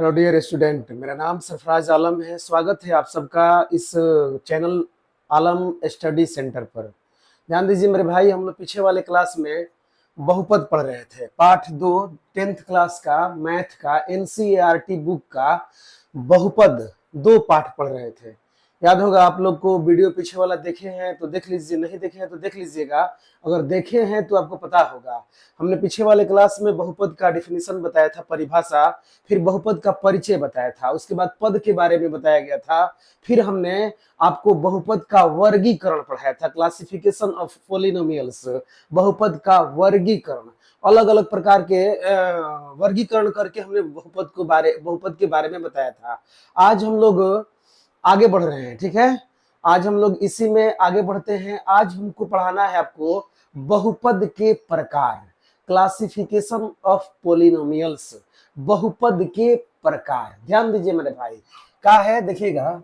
Hello dear student, मेरा नाम सरफराज आलम है। स्वागत है आप सबका इस चैनल आलम स्टडी सेंटर पर। ध्यान दीजिए मेरे भाई, हम लोग पीछे वाले क्लास में बहुपद पढ़ रहे थे। पाठ 2 10th क्लास का मैथ का एनसीईआरटी बुक का बहुपद 2 पाठ पढ़ रहे थे। याद होगा आप लोग को। वीडियो पीछे वाला देखे हैं तो देख लीजिए, नहीं देखे हैं तो देख लीजिएगा। अगर देखे हैं तो आपको पता होगा। हमने पीछे वाले क्लास में बहुपद का डिफिनीशन बताया था, परिभाषा, फिर बहुपद का परिचय बताया था, उसके बाद पद के बारे में बताया गया था। फिर हमने आपको बहुपद का वर्गीकरण पढ़ाया था, क्लासिफिकेशन ऑफ पॉलिनोमियल्स। बहुपद का वर्गीकरण, अलग अलग प्रकार के वर्गीकरण करके हमने बहुपद के बारे में बताया था। आज हम लोग आगे बढ़ रहे हैं, ठीक है। आज हम लोग इसी में आगे बढ़ते हैं। आज हमको पढ़ाना है आपको बहुपद के प्रकार, क्लासिफिकेशन ऑफ पॉलिनोमियल्स, बहुपद के प्रकार। ध्यान दीजिए मेरे भाई, क्या है देखिएगा।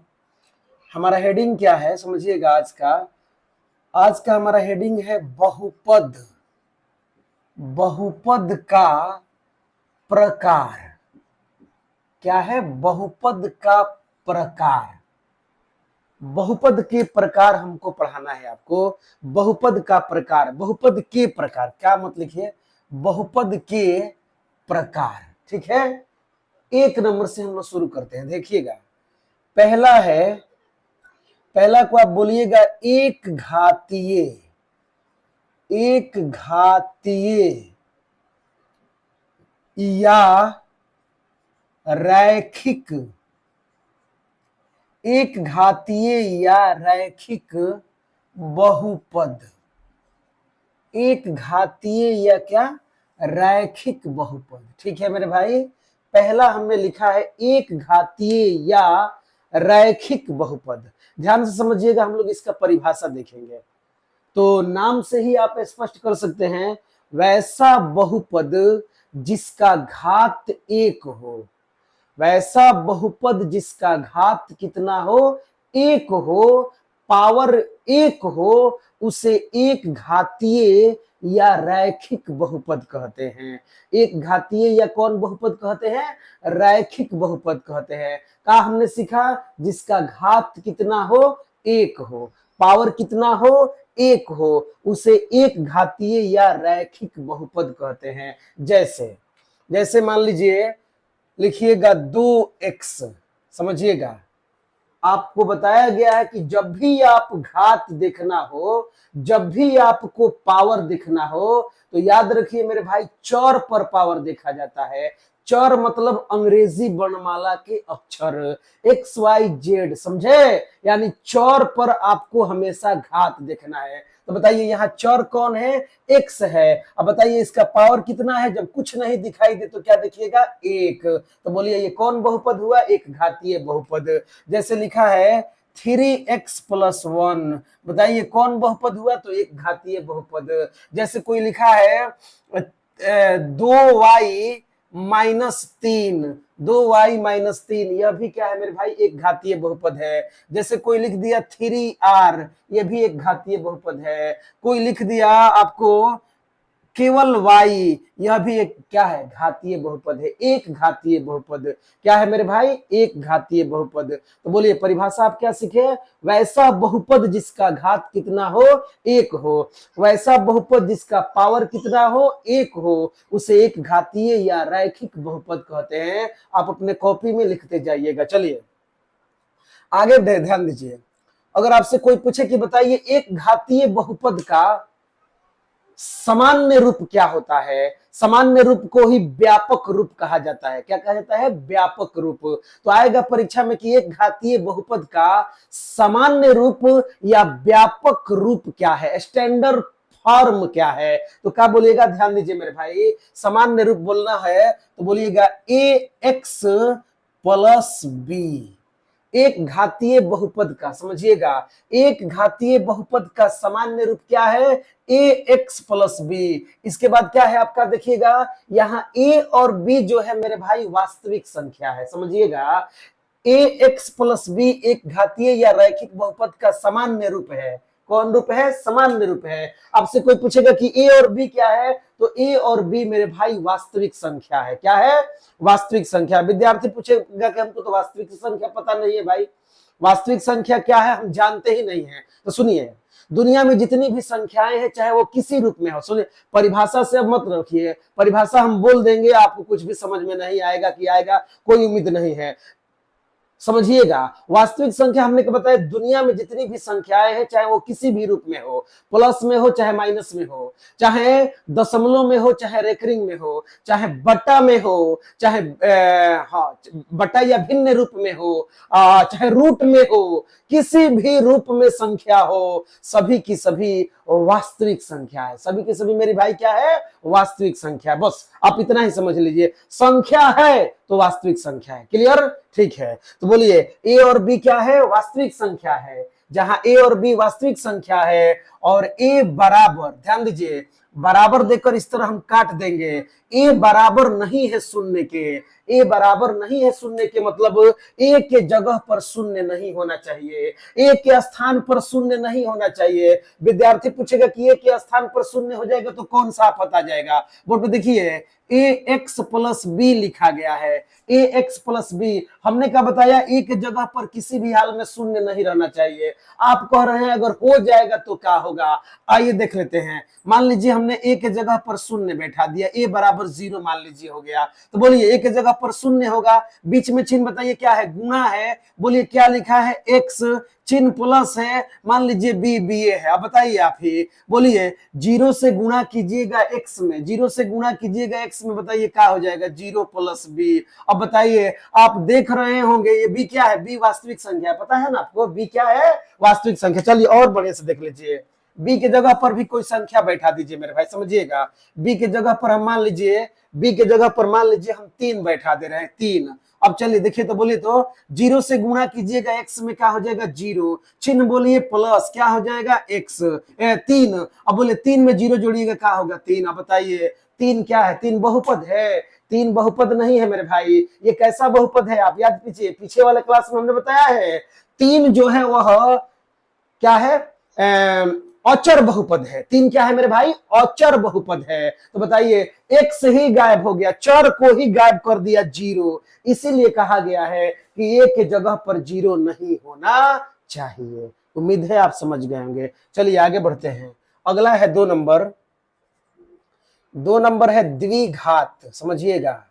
हमारा हेडिंग क्या है समझिएगा। आज का हमारा हेडिंग है बहुपद, बहुपद का प्रकार। क्या है? बहुपद का प्रकार। बहुपद के प्रकार हमको पढ़ाना है आपको। बहुपद का प्रकार, बहुपद के प्रकार क्या मत लिखिए, बहुपद के प्रकार, ठीक है। एक नंबर से हम लोग शुरू करते हैं। देखिएगा, पहला है, पहला को आप बोलिएगा एक घातीय, एक घातीय या रैखिक, एक घातीय या रैखिक बहुपद। एक घातीय या क्या? रैखिक बहुपद, ठीक है मेरे भाई। पहला हमने लिखा है एक घातीय या रैखिक बहुपद। ध्यान से समझिएगा, हम लोग इसका परिभाषा देखेंगे तो नाम से ही आप स्पष्ट कर सकते हैं। वैसा बहुपद जिसका घात एक हो, वैसा बहुपद जिसका घात कितना हो? एक हो, पावर एक हो, उसे एक घातीय या रैखिक बहुपद कहते हैं। एक घातीय या कौन बहुपद कहते हैं? रैखिक बहुपद कहते हैं। का हमने सीखा, जिसका घात कितना हो? एक हो, पावर कितना हो? एक हो, उसे एक घातीय या रैखिक बहुपद कहते हैं। जैसे जैसे मान लीजिए, लिखिएगा 2x। समझिएगा, आपको बताया गया है कि जब भी आप घात देखना हो, जब भी आपको पावर देखना हो, तो याद रखिए मेरे भाई, चौर पर पावर देखा जाता है। चौर मतलब अंग्रेजी वर्णमाला के अक्षर XYZ, समझे? यानी चौर पर आपको हमेशा घात देखना है। तो बताइए यहाँ चौर कौन है? x है। अब बताइए इसका पावर कितना है? जब कुछ नहीं दिखाई दे तो क्या देखिएगा? एक। तो बोलिए ये कौन बहुपद हुआ? एक घातीय बहुपद। जैसे लिखा है 3x+1, बताइए कौन बहुपद हुआ? तो एक घातीय बहुपद। जैसे कोई लिखा है 2y-3, 2y-3, यह भी क्या है मेरे भाई? एक घातीय बहुपद है। जैसे कोई लिख दिया 3r, यह भी एक घातीय बहुपद है। कोई लिख दिया आपको केवल y, यह भी एक क्या है? घातीय बहुपद है। एक घातीय बहुपद क्या है मेरे भाई? एक घातीय बहुपद। तो बोलिए परिभाषा आप क्या सीखे? वैसा बहुपद जिसका घात कितना हो? एक हो, वैसा बहुपद जिसका पावर कितना हो? एक हो, उसे एक घातीय या रैखिक बहुपद कहते हैं। आप अपने कॉपी में लिखते जाइएगा। चलिए आगे ध्यान दीजिए। अगर आपसे कोई पूछे कि बताइए एक घातीय बहुपद का सामान्य रूप क्या होता है? सामान्य रूप को ही व्यापक रूप कहा जाता है। क्या कहा जाता है? व्यापक रूप। तो आएगा परीक्षा में कि एक घातीय बहुपद का सामान्य रूप या व्यापक रूप क्या है, स्टैंडर्ड फॉर्म क्या है? तो क्या बोलिएगा? ध्यान दीजिए मेरे भाई, सामान्य रूप बोलना है तो बोलिएगा ax+b। एक घातीय बहुपद का, समझिएगा, एक घातीय बहुपद का सामान्य रूप क्या है? ax+b। इसके बाद क्या है आपका? देखिएगा यहाँ a और b जो है मेरे भाई वास्तविक संख्या है। समझिएगा, ax+b एक घातीय या रैखिक बहुपद का सामान्य रूप है। कौन रूप है? सामान्य रूप है। आपसे कोई पूछेगा कि a और b क्या है, तो ए और बी मेरे भाई वास्तविक संख्या है। क्या है? वास्तविक संख्या। विद्यार्थी पूछेगा कि हमको तो वास्तविक संख्या पता नहीं है भाई, वास्तविक संख्या क्या है हम जानते ही नहीं है। तो सुनिए, दुनिया में जितनी भी संख्याएं हैं चाहे वो किसी रूप में हो, सुनिए परिभाषा से अब मत रखिए, परिभाषा हम बोल देंगे आपको कुछ भी समझ में नहीं आएगा कि आएगा, कोई उम्मीद नहीं है। समझिएगा, वास्तविक संख्या हमने क्या बताया, दुनिया में जितनी भी संख्याएं हैं चाहे वो किसी भी रूप में हो, प्लस में हो चाहे माइनस में हो, चाहे दशमलव में हो चाहे रेखरिंग में हो, चाहे बट्टा में हो, चाहे बट्टा या भिन्न रूप में हो, चाहे रूट में हो, किसी भी रूप में संख्या हो, सभी की सभी वास्तविक संख्या है। सभी की सभी मेरी भाई क्या है? वास्तविक संख्या। बस आप इतना ही समझ लीजिए, संख्या है तो वास्तविक संख्या है। क्लियर? ठीक है, तो बोलिए ए और बी क्या है? वास्तविक संख्या है। जहां ए और बी वास्तविक संख्या है और ए बराबर, ध्यान दीजिए, बराबर देकर इस तरह हम काट देंगे, ए बराबर नहीं है शून्य के, ए बराबर नहीं है शून्य के मतलब ए के जगह पर शून्य नहीं होना चाहिए, ए के स्थान पर शून्य नहीं होना चाहिए। विद्यार्थी पूछेगा कि ए के स्थान पर शून्य हो जाएगा तो कौन सा पता जाएगा? बोर्ड पे देखिए, ए एक्स प्लस बी लिखा गया है, ए एक्स प्लस बी। हमने क्या बताया? ए के जगह पर किसी भी हाल में शून्य नहीं रहना चाहिए। आप कह रहे हैं अगर हो जाएगा तो क्या होगा? आइए देख लेते हैं। मान लीजिए हमने ए के जगह पर शून्य बैठा दिया, ए बराबर 0 मान लीजिए हो गया, तो बोलिए ए के जगह पर शून्य होगा, बीच में चिन्ह बताइए क्या है? गुणा है। बोलिए क्या लिखा है? एक्स, चिन्ह प्लस है, मान लीजिए बी, बी ए है। अब बताइए आप ही, बोलिए 0 से गुणा कीजिएगा एक्स में, 0 से गुणा कीजिएगा एक्स में, बताइए क्या हो जाएगा? 0 प्लस बी। अब बताइए, आप देख रहे होंगे ये बी क्या है? बी वास्तविक संख्या है, पता है ना आपको बी क्या है? वास्तविक संख्या। चलिए और बढ़िया से देख लीजिए, बी के जगह पर भी कोई संख्या बैठा दीजिए मेरे भाई, समझिएगा। बी के जगह पर हम मान लीजिए, बी के जगह पर मान लीजिए हम 3 बैठा दे रहे हैं, 3। अब चलिए देखिए, तो बोलिए तो 0 से गुणा कीजिएगा एक्स में, क्या हो जाएगा? 0, चिन्ह बोलिए प्लस, क्या हो जाएगा? एक्स 3। अब बोले 3 में 0 जोड़िएगा, क्या होगा? 3। अब बताइए 3 क्या है? 3 बहुपद है? 3 बहुपद नहीं है मेरे भाई। ये कैसा बहुपद है? आप याद कीजिए, पीछे वाले क्लास में हमने बताया है 3 जो है वह क्या है? अचर बहुपद है। 3 क्या है मेरे भाई? अचर बहुपद है। तो बताइए एक्स ही गायब हो गया, चर को ही गायब कर दिया 0, इसीलिए कहा गया है कि ए के जगह पर 0 नहीं होना चाहिए। उम्मीद है आप समझ गए होंगे। चलिए आगे बढ़ते हैं। अगला है 2 नंबर। 2 नंबर है द्विघात। समझिएगा,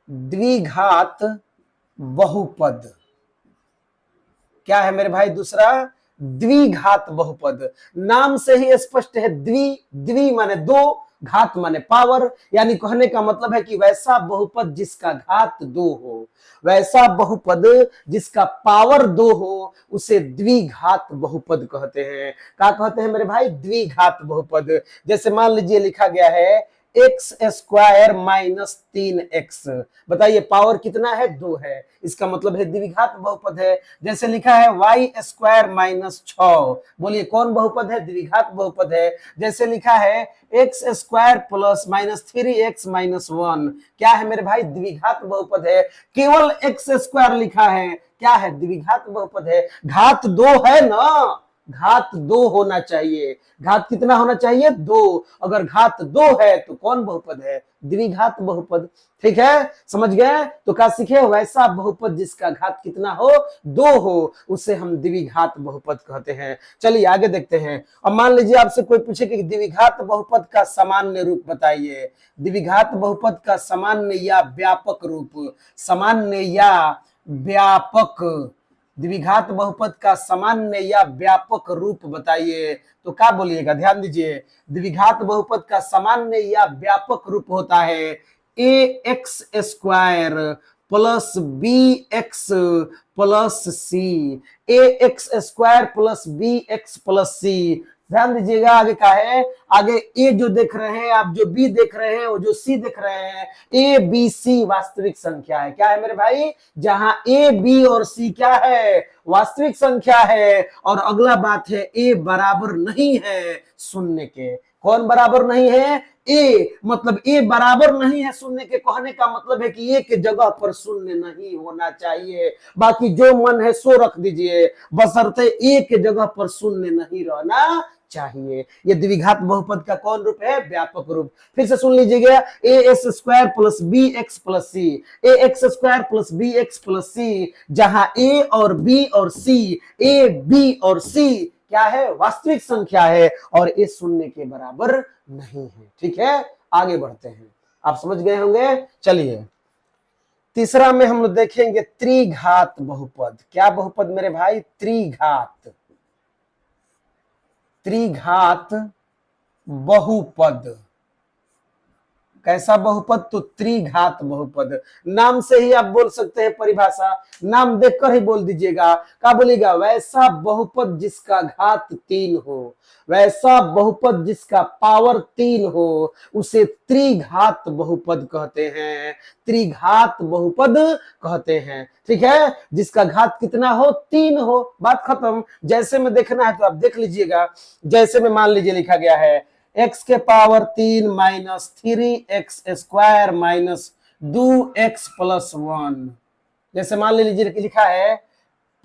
द्विघात बहुपद क्या है मेरे भाई? दूसरा द्विघात बहुपद। नाम से ही स्पष्ट है, द्वि, द्वि माने 2, घात माने पावर, यानी कहने का मतलब है कि वैसा बहुपद जिसका घात 2 हो, वैसा बहुपद जिसका पावर 2 हो, उसे द्विघात बहुपद कहते हैं। क्या कहते हैं मेरे भाई? द्विघात बहुपद। जैसे मान लीजिए लिखा गया है एक्स स्क्वायर माइनस 3x, बताइए पावर कितना है? 2 है, इसका मतलब है द्विघात बहुपद है। जैसे लिखा है वाई स्क्वायर माइनस 6, बोलिए कौन बहुपद है? द्विघात बहुपद है। जैसे लिखा है x square plus minus 3x minus 1, क्या है मेरे भाई? द्विघात बहुपद है। केवल एक्स स्क्वायर लिखा है, क्या है? द्विघात बहुपद है। घात 2 है ना, घात 2 होना चाहिए। घात कितना होना चाहिए? 2। अगर घात 2 है तो कौन बहुपद है? द्विघात बहुपद। ठीक है, समझ गए? तो क्या सीखे? वैसा बहुपद जिसका घात कितना हो? 2 हो, उसे हम द्विघात बहुपद कहते हैं। चलिए आगे देखते हैं। अब मान लीजिए आपसे कोई पूछे कि द्विघात बहुपद का सामान्य रूप बताइए। द्विघात बहुपद का सामान्य या व्यापक रूप, सामान्य या व्यापक, द्विघात बहुपद का सामान्य या व्यापक रूप बताइए। तो क्या बोलिएगा? ध्यान दीजिए, द्विघात बहुपद का सामान्य या व्यापक रूप होता है a x square plus b x plus c, a x square plus b x plus c. ध्यान दीजिएगा आगे क्या है? आगे ए जो देख रहे हैं आप, जो बी देख रहे हैं, वो जो सी देख रहे हैं, ए बी सी वास्तविक संख्या है। क्या है मेरे भाई? जहां ए बी और सी क्या है? वास्तविक संख्या है। और अगला बात है ए बराबर नहीं है शून्य के। कौन बराबर नहीं है? ए, मतलब ए बराबर नहीं है शून्य के, कहने का मतलब है कि ए के जगह पर शून्य नहीं होना चाहिए। बाकी जो मन है सो रख दीजिए, बशर्ते ए के जगह पर शून्य नहीं रहना चाहिए। ये द्विघात बहुपद का कौन रूप है? व्यापक रूप। फिर से सुन लीजिएगा, a x square plus b x plus c, a x square plus b x plus c, जहां ए और बी और सी, ए बी और सी क्या है? वास्तविक संख्या है और ये शून्य के बराबर नहीं है। ठीक है, आगे बढ़ते हैं, आप समझ गए होंगे। चलिए तीसरा में हम लोग देखेंगे त्रिघात बहुपद। क्या बहुपद मेरे भाई? त्रिघात, त्रिघात बहुपद। कैसा बहुपद? तो त्रिघात बहुपद। नाम से ही आप बोल सकते हैं परिभाषा, नाम देखकर ही बोल दीजिएगा। क्या बोलिएगा? वैसा बहुपद जिसका घात 3 हो, वैसा बहुपद जिसका पावर 3 हो, उसे त्रिघात बहुपद कहते हैं, त्रिघात बहुपद कहते हैं। ठीक है, जिसका घात कितना हो? 3 हो, बात खत्म। जैसे में देखना है तो आप देख लीजिएगा, जैसे में मान लीजिए लिखा गया है x के power 3 minus 3x square minus 2x plus 1। जैसे मान लीजिए लिखा है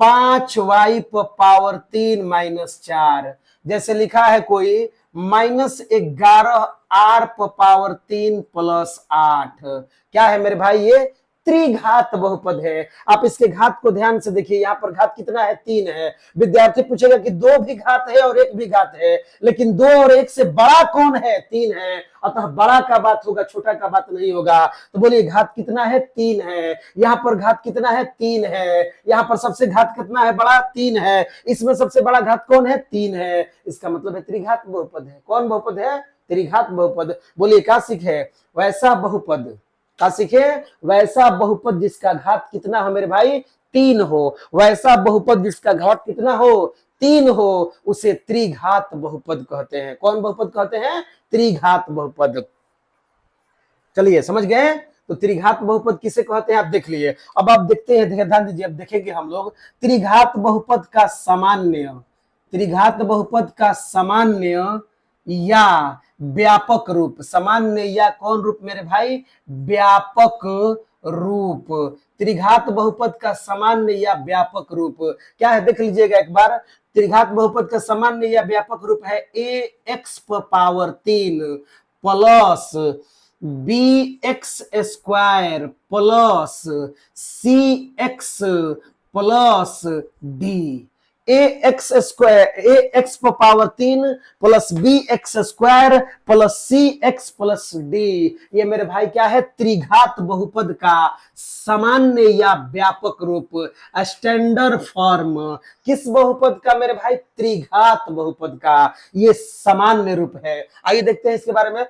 5y पावर 3 माइनस 4। जैसे लिखा है कोई -11r पावर 3 प्लस 8। क्या है मेरे भाई? ये त्रिघात बहुपद है। आप इसके घात को ध्यान से देखिए, यहाँ पर घात कितना है? 3 है। विद्यार्थी पूछेगा कि 2 भी घात है और 1 भी घात है, लेकिन 2 और 1 से बड़ा कौन है? 3 है, अतः बड़ा का बात होगा, छोटा का बात नहीं होगा। तो बोलिए घात कितना है? 3 है। यहाँ पर घात कितना है? 3 है। यहाँ पर सबसे घात कितना है? बड़ा 3 है। इसमें सबसे बड़ा घात कौन है? 3 है। इसका मतलब है त्रिघात बहुपद है। कौन बहुपद है? त्रिघात बहुपद। बोलिए क्या सीखे? वैसा बहुपद। क्या सीखे? वैसा बहुपद जिसका घात कितना हो मेरे भाई? 3 हो। वैसा बहुपद जिसका घात कितना हो? 3 हो, उसे त्रिघात बहुपद कहते हैं। कौन बहुपद कहते हैं? त्रिघात बहुपद। चलिए समझ गए। तो त्रिघात बहुपद किसे कहते हैं आप देख लिए। अब आप देखते हैं, ध्यान दीजिए, अब देखेंगे हम लोग त्रिघात बहुपद का सामान्य, त्रिघात बहुपद का सामान्य या व्यापक रूप। सामान्य या कौन रूप मेरे भाई? व्यापक रूप। त्रिघात बहुपद का सामान्य या व्यापक रूप क्या है? देख लीजिएगा एक बार। त्रिघात बहुपद का सामान्य या व्यापक रूप है a x power 3 plus b x square plus c x plus d. A x square, a x power 3 plus b x square plus c x plus d. ये मेरे भाई क्या है? त्रिघात बहुपद का सामान्य या व्यापक रूप, स्टैंडर्ड फॉर्म। किस बहुपद का मेरे भाई? त्रिघात बहुपद का ये सामान्य रूप है। आइए देखते हैं इसके बारे में।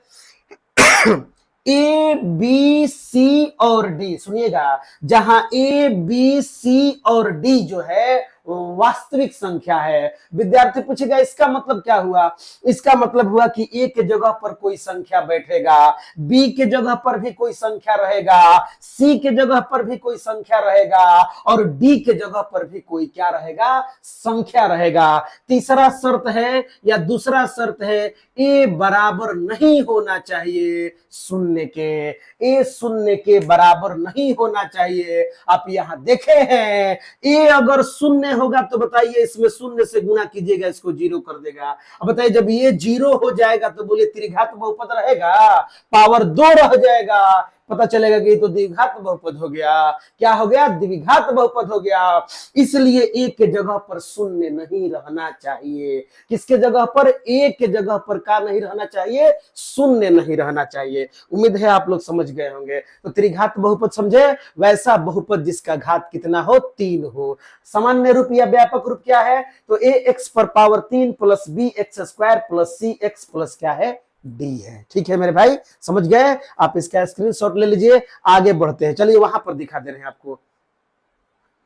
ए बी सी और डी, सुनिएगा, जहां ए बी सी और डी जो है वास्तविक संख्या है। विद्यार्थी पूछेगा इसका मतलब क्या हुआ? इसका मतलब हुआ कि ए के जगह पर कोई संख्या बैठेगा, बी के जगह पर भी कोई संख्या रहेगा, सी के जगह पर भी कोई संख्या रहेगा और डी के जगह पर भी कोई क्या रहेगा? संख्या रहेगा। तीसरा शर्त है या दूसरा शर्त है, ए बराबर नहीं होना चाहिए शून्य के। ए शून्य के बराबर नहीं होना चाहिए। आप यहां देखे हैं, ए अगर शून्य होगा तो बताइए इसमें शून्य से गुणा कीजिएगा, इसको 0 कर देगा। अब बताइए जब ये 0 हो जाएगा तो बोले त्रिघात बहुपद रहेगा? पावर 2 रह जाएगा। पता चलेगा कि तो द्विघात बहुपद हो गया। क्या हो गया? द्विघात बहुपद हो गया। इसलिए एक के जगह पर शून्य नहीं रहना चाहिए। किसके जगह पर? एक के जगह पर का नहीं रहना चाहिए? शून्य नहीं रहना चाहिए। उम्मीद है आप लोग समझ गए होंगे। तो त्रिघात बहुपद समझे? वैसा बहुपद जिसका घात कितना हो? 3 हो। सामान्य रूप या व्यापक रूप क्या है? तो ए एक्स पर power 3 plus b x square plus c x plus क्या है? डी है। ठीक है मेरे भाई, समझ गए? आप इसका स्क्रीनशॉट ले लीजिए। आगे बढ़ते हैं, चलिए वहां पर दिखा दे रहे हैं आपको।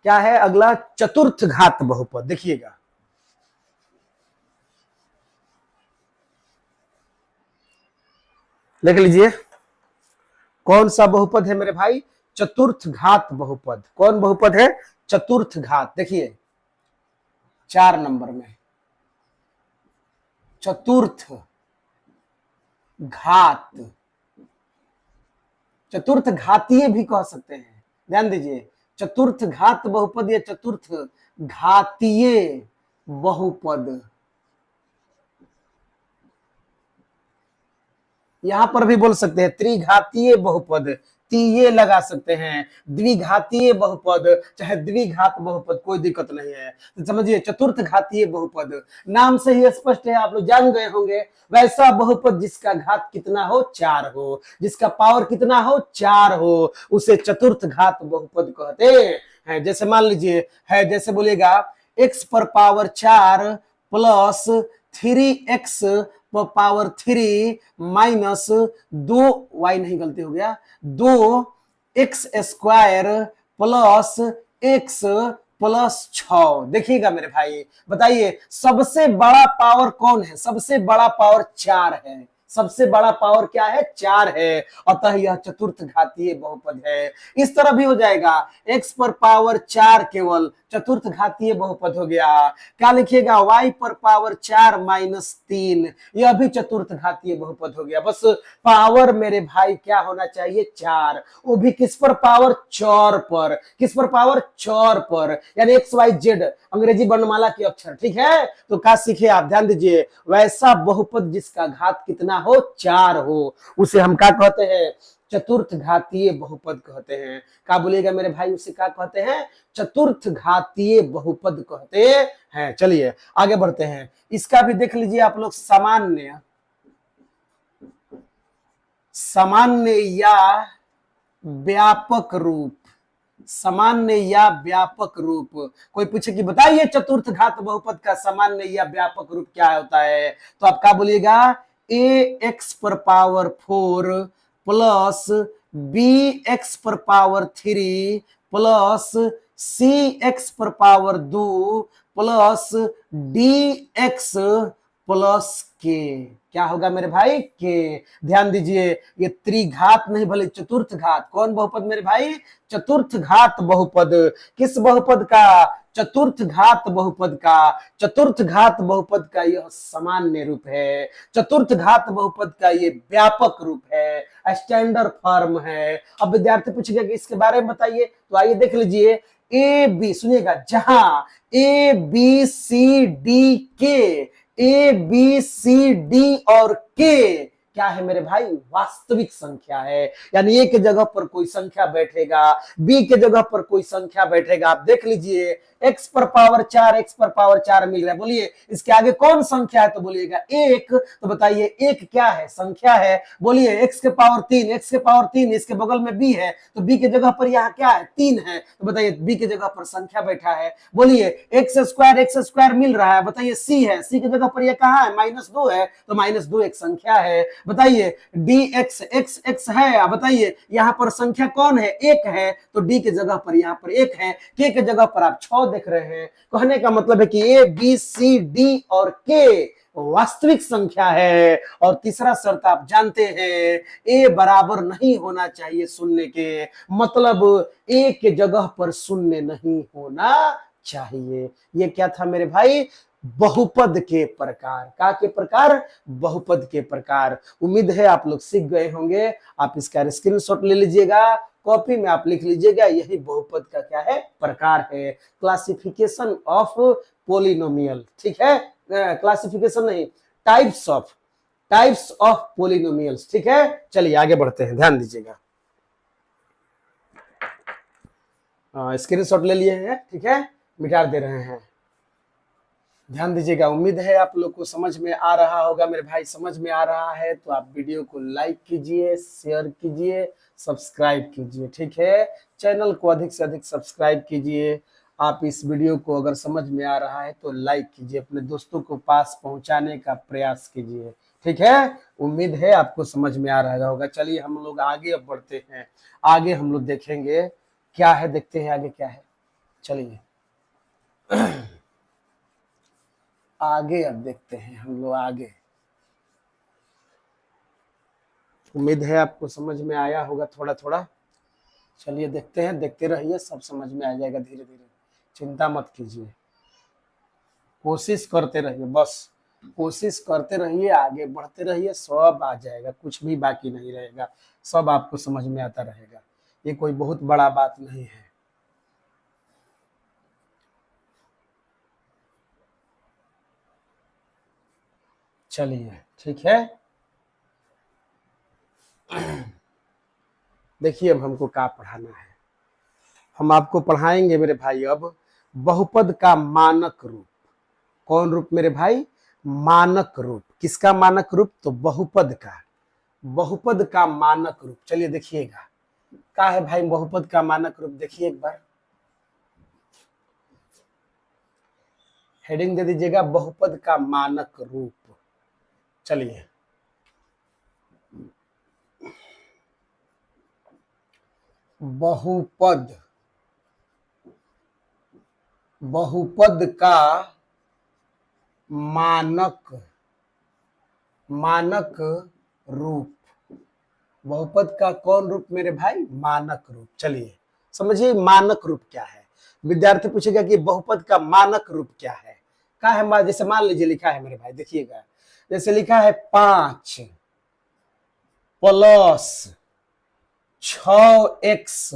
क्या है अगला? चतुर्थ घात बहुपद। देखिएगा, लिख लीजिए कौन सा बहुपद है मेरे भाई? चतुर्थ घात बहुपद। कौन बहुपद है? चतुर्थ घात। देखिए 4 नंबर में चतुर्थ घात, चतुर्थ घातीय भी कह सकते हैं। ध्यान दीजिए, चतुर्थ घात बहुपद या चतुर्थ घातीय बहुपद। यहां पर भी बोल सकते हैं त्रिघातीय बहुपद, ये लगा सकते हैं। द्विघातीय बहुपद, चाहे द्विघात बहुपद, कोई दिक्कत नहीं है। तो समझिए चतुर्थ घातीय बहुपद, नाम से ही स्पष्ट है, आप लोग जान गए होंगे। वैसा बहुपद जिसका घात कितना हो, 4 हो, जिसका पावर कितना हो, 4 हो, उसे चतुर्थ घात बहुपद कहते हैं। जैसे मान लीजिए है, जैसे बोलिएगा x पर power 4 plus 3x power 3 minus 2y, नहीं गलती हो गया, 2x² प्लस x प्लस 6। देखिएगा मेरे भाई, बताइए सबसे बड़ा पावर कौन है? सबसे बड़ा पावर 4 है। सबसे बड़ा पावर क्या है? 4 है, अतः यह चतुर्थ घातीय बहुपद है। इस तरह भी हो जाएगा, x पर पावर 4 केवल चतुर्थ घातीय बहुपद हो गया। क्या लिखिएगा? y पर पावर 4 माइनस 3, यह भी चतुर्थ घातीय बहुपद हो गया। बस पावर मेरे भाई क्या होना चाहिए? 4, वो भी किस पर? पावर 4 पर। किस पर? पावर 4 पर, यानी XYZ अंग्रेजी वर्णमाला के अक्षर, ठीक है। तो क्या सीखे आप? ध्यान दीजिए, वैसा बहुपद जिसका घात कितना हो? 4 हो, उसे हम क्या कहते हैं? चतुर्थ घातीय बहुपद कहते हैं। क्या बोलिएगा मेरे भाई? उसे क्या कहते हैं? चतुर्थ घातीय बहुपद कहते हैं। चलिए आगे बढ़ते हैं, इसका भी देख लीजिए आप लोग। सामान्य, सामान्य या व्यापक रूप, सामान्य या व्यापक रूप। कोई पूछे कि बताइए चतुर्थ घात बहुपद का सामान्य या व्यापक रूप क्या होता है, तो आप क्या बोलिएगा? ax पर पावर 4 प्लस bx पर पावर 3 प्लस cx पर पावर 2 प्लस dx प्लस के। क्या होगा मेरे भाई? के। ध्यान दीजिए, ये त्रिघात नहीं भले चतुर्थ घात। कौन बहुपद मेरे भाई? चतुर्थ घात बहुपद। किस बहुपद का? चतुर्थ घात बहुपद का। चतुर्थ घात बहुपद का यह सामान्य रूप है, चतुर्थ घात बहुपद का ये व्यापक रूप है, स्टैंडर्ड फॉर्म है। अब विद्यार्थी पूछेगा कि इसके बारे में बताइए, तो आइए देख लीजिए। ए बी, सुनिएगा, जहां ए बी सी डी के, ए बी सी डी और के क्या है मेरे भाई? वास्तविक संख्या है। यानी ए के जगह पर कोई संख्या बैठेगा, बी के जगह पर कोई संख्या बैठेगा। आप देख लीजिए, x पर पावर 4, x पर पावर 4 मिल रहा है। बोलिए इसके आगे कौन संख्या है? तो बोलिएगा एक। तो बताइए एक क्या है? संख्या है। बोलिए x के पावर 3, x के पावर 3, इसके बगल में b है, तो b के जगह पर यहाँ क्या है? 3 है, तो बताइए b के जगह पर संख्या बैठा है। बोलिए x स्क्वायर मिल रहा है, बताइए c है, c की जगह पर यह कहाँ है? -2 है, तो -2 एक संख्या है। बताइए dx, x है, बताइए यहाँ पर संख्या कौन है? 1 है, तो d के जगह पर यहाँ पर 1 है, k के जगह पर आप 6 देख रहे हैं। कहने का मतलब है कि a b c d और k वास्तविक संख्या है। और तीसरा शर्त आप जानते हैं, ए बराबर नहीं होना चाहिए शून्य के, मतलब ए के जगह पर शून्य नहीं होना चाहिए। ये क्या था मेरे भाई? बहुपद के प्रकार। का के प्रकार? बहुपद के प्रकार। उम्मीद है आप लोग सीख गए होंगे। आप इसका स्क्रीनशॉट ले लीजिएगा, कॉपी में आप लिख लीजिएगा, यही बहुपद का क्या है? प्रकार है। क्लासिफिकेशन ऑफ पोलिनोमियल, ठीक है, क्लासिफिकेशन नहीं, टाइप्स ऑफ पोलिनोमियल्स, ठीक है। चलिए आगे बढ़ते हैं, ध्यान दीजिएगा। स्क्रीनशॉट ले लिए हैं, ठीक है, मिटा दे रहे हैं। ध्यान दीजिएगा, उम्मीद है आप लोग को समझ में आ रहा होगा। मेरे भाई समझ में आ रहा है तो आप वीडियो को लाइक कीजिए, शेयर कीजिए, सब्सक्राइब कीजिए, ठीक है। चैनल को अधिक से अधिक सब्सक्राइब कीजिए। आप इस वीडियो को अगर समझ में आ रहा है तो लाइक कीजिए, अपने दोस्तों को पास पहुंचाने का प्रयास कीजिए, ठीक है। उम्मीद है आपको समझ में आ रहा होगा। चलिए हम लोग आगे अब बढ़ते हैं। आगे हम लोग देखेंगे क्या है, देखते हैं आगे क्या है। चलिए आगे अब देखते हैं हम लोग आगे। उम्मीद है आपको समझ में आया होगा थोड़ा थोड़ा। चलिए देखते हैं, देखते रहिए, सब समझ में आ जाएगा धीरे धीरे, चिंता मत कीजिए, कोशिश करते रहिए, बस कोशिश करते रहिए, आगे बढ़ते रहिए, सब आ जाएगा, कुछ भी बाकी नहीं रहेगा, सब आपको समझ में आता रहेगा। ये कोई बहुत बड़ा बात नहीं है। चलिए ठीक है। देखिए अब हमको क्या पढ़ाना है। हम आपको पढ़ाएंगे मेरे भाई अब बहुपद का मानक रूप। कौन रूप मेरे भाई? मानक रूप। किसका मानक रूप? तो बहुपद का। बहुपद का मानक रूप। चलिए देखिएगा क्या है भाई बहुपद का मानक रूप। देखिए एक बार हेडिंग दे दीजिएगा बहुपद का मानक रूप। चलिए बहुपद, बहुपद का मानक, मानक रूप। बहुपद का कौन रूप मेरे भाई? मानक रूप। चलिए समझिए मानक रूप क्या है। विद्यार्थी पूछेगा कि बहुपद का मानक रूप क्या है। क्या है? जैसे मान लीजिए लिखा है मेरे भाई, देखिएगा जैसे लिखा है 5 plus 6x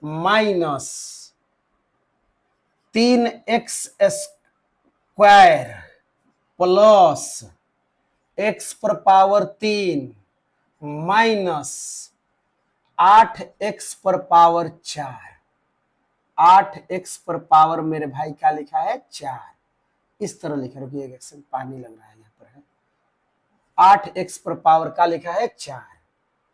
minus 3x square plus x पर पावर 3 माइनस 8x पर पावर 4। 8x पर पावर मेरे भाई क्या लिखा है? 4। इस तरह लिखा, रुकिएगा पानी लग रहा है यहाँ पर है। 8x पर पावर का लिखा है 4।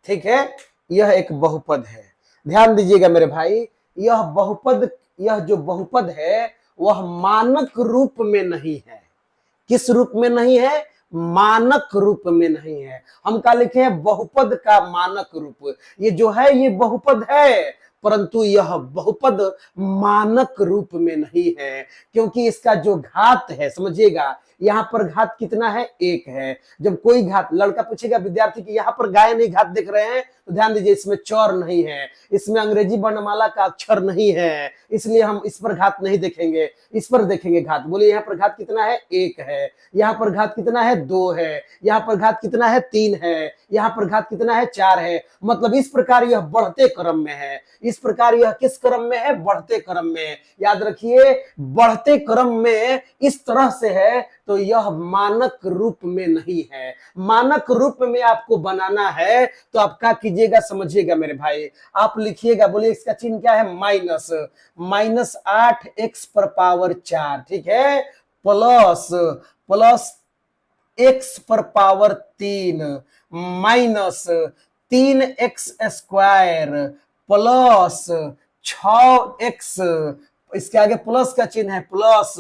ठीक है, यह एक बहुपद है। ध्यान दीजिएगा मेरे भाई, यह बहुपद, यह जो बहुपद है वह मानक रूप में नहीं है। किस रूप में नहीं है? मानक रूप में नहीं है। हम क्या लिखे हैं? बहुपद का मानक रूप। ये जो है ये बहुपद है, परंतु यह बहुपद मानक रूप में नहीं है, क्योंकि इसका जो घात है, समझिएगा यहाँ पर घात कितना है? 1 है। जब कोई घात, लड़का पूछेगा विद्यार्थी की यहाँ पर गाय नहीं घात देख रहे हैं, तो ध्यान दीजिए इसमें चौर नहीं है, इसमें अंग्रेजी वर्णमाला का अक्षर नहीं है, इसलिए हम इस पर घात नहीं देखेंगे, इस पर देखेंगे घात। बोलिए यहाँ पर घात कितना है? 1 है। यहाँ पर घात कितना है? 2 है। यहाँ पर घात कितना है? 3 है। यहाँ पर घात कितना है? 4 है। मतलब इस प्रकार यह बढ़ते क्रम में है। इस प्रकार यह किस क्रम में है? बढ़ते क्रम में। याद रखिए, बढ़ते क्रम में इस तरह से है तो यह मानक रूप में नहीं है। मानक रूप में आपको बनाना है तो आप क्या कीजिएगा? समझिएगा मेरे भाई, आप लिखिएगा, बोलिए इसका चिन्ह क्या है? माइनस। माइनस 8x पर पावर 4, ठीक है, प्लस प्लस x पर power 3 minus 3x square plus 6x, इसके आगे प्लस का चिन्ह है, प्लस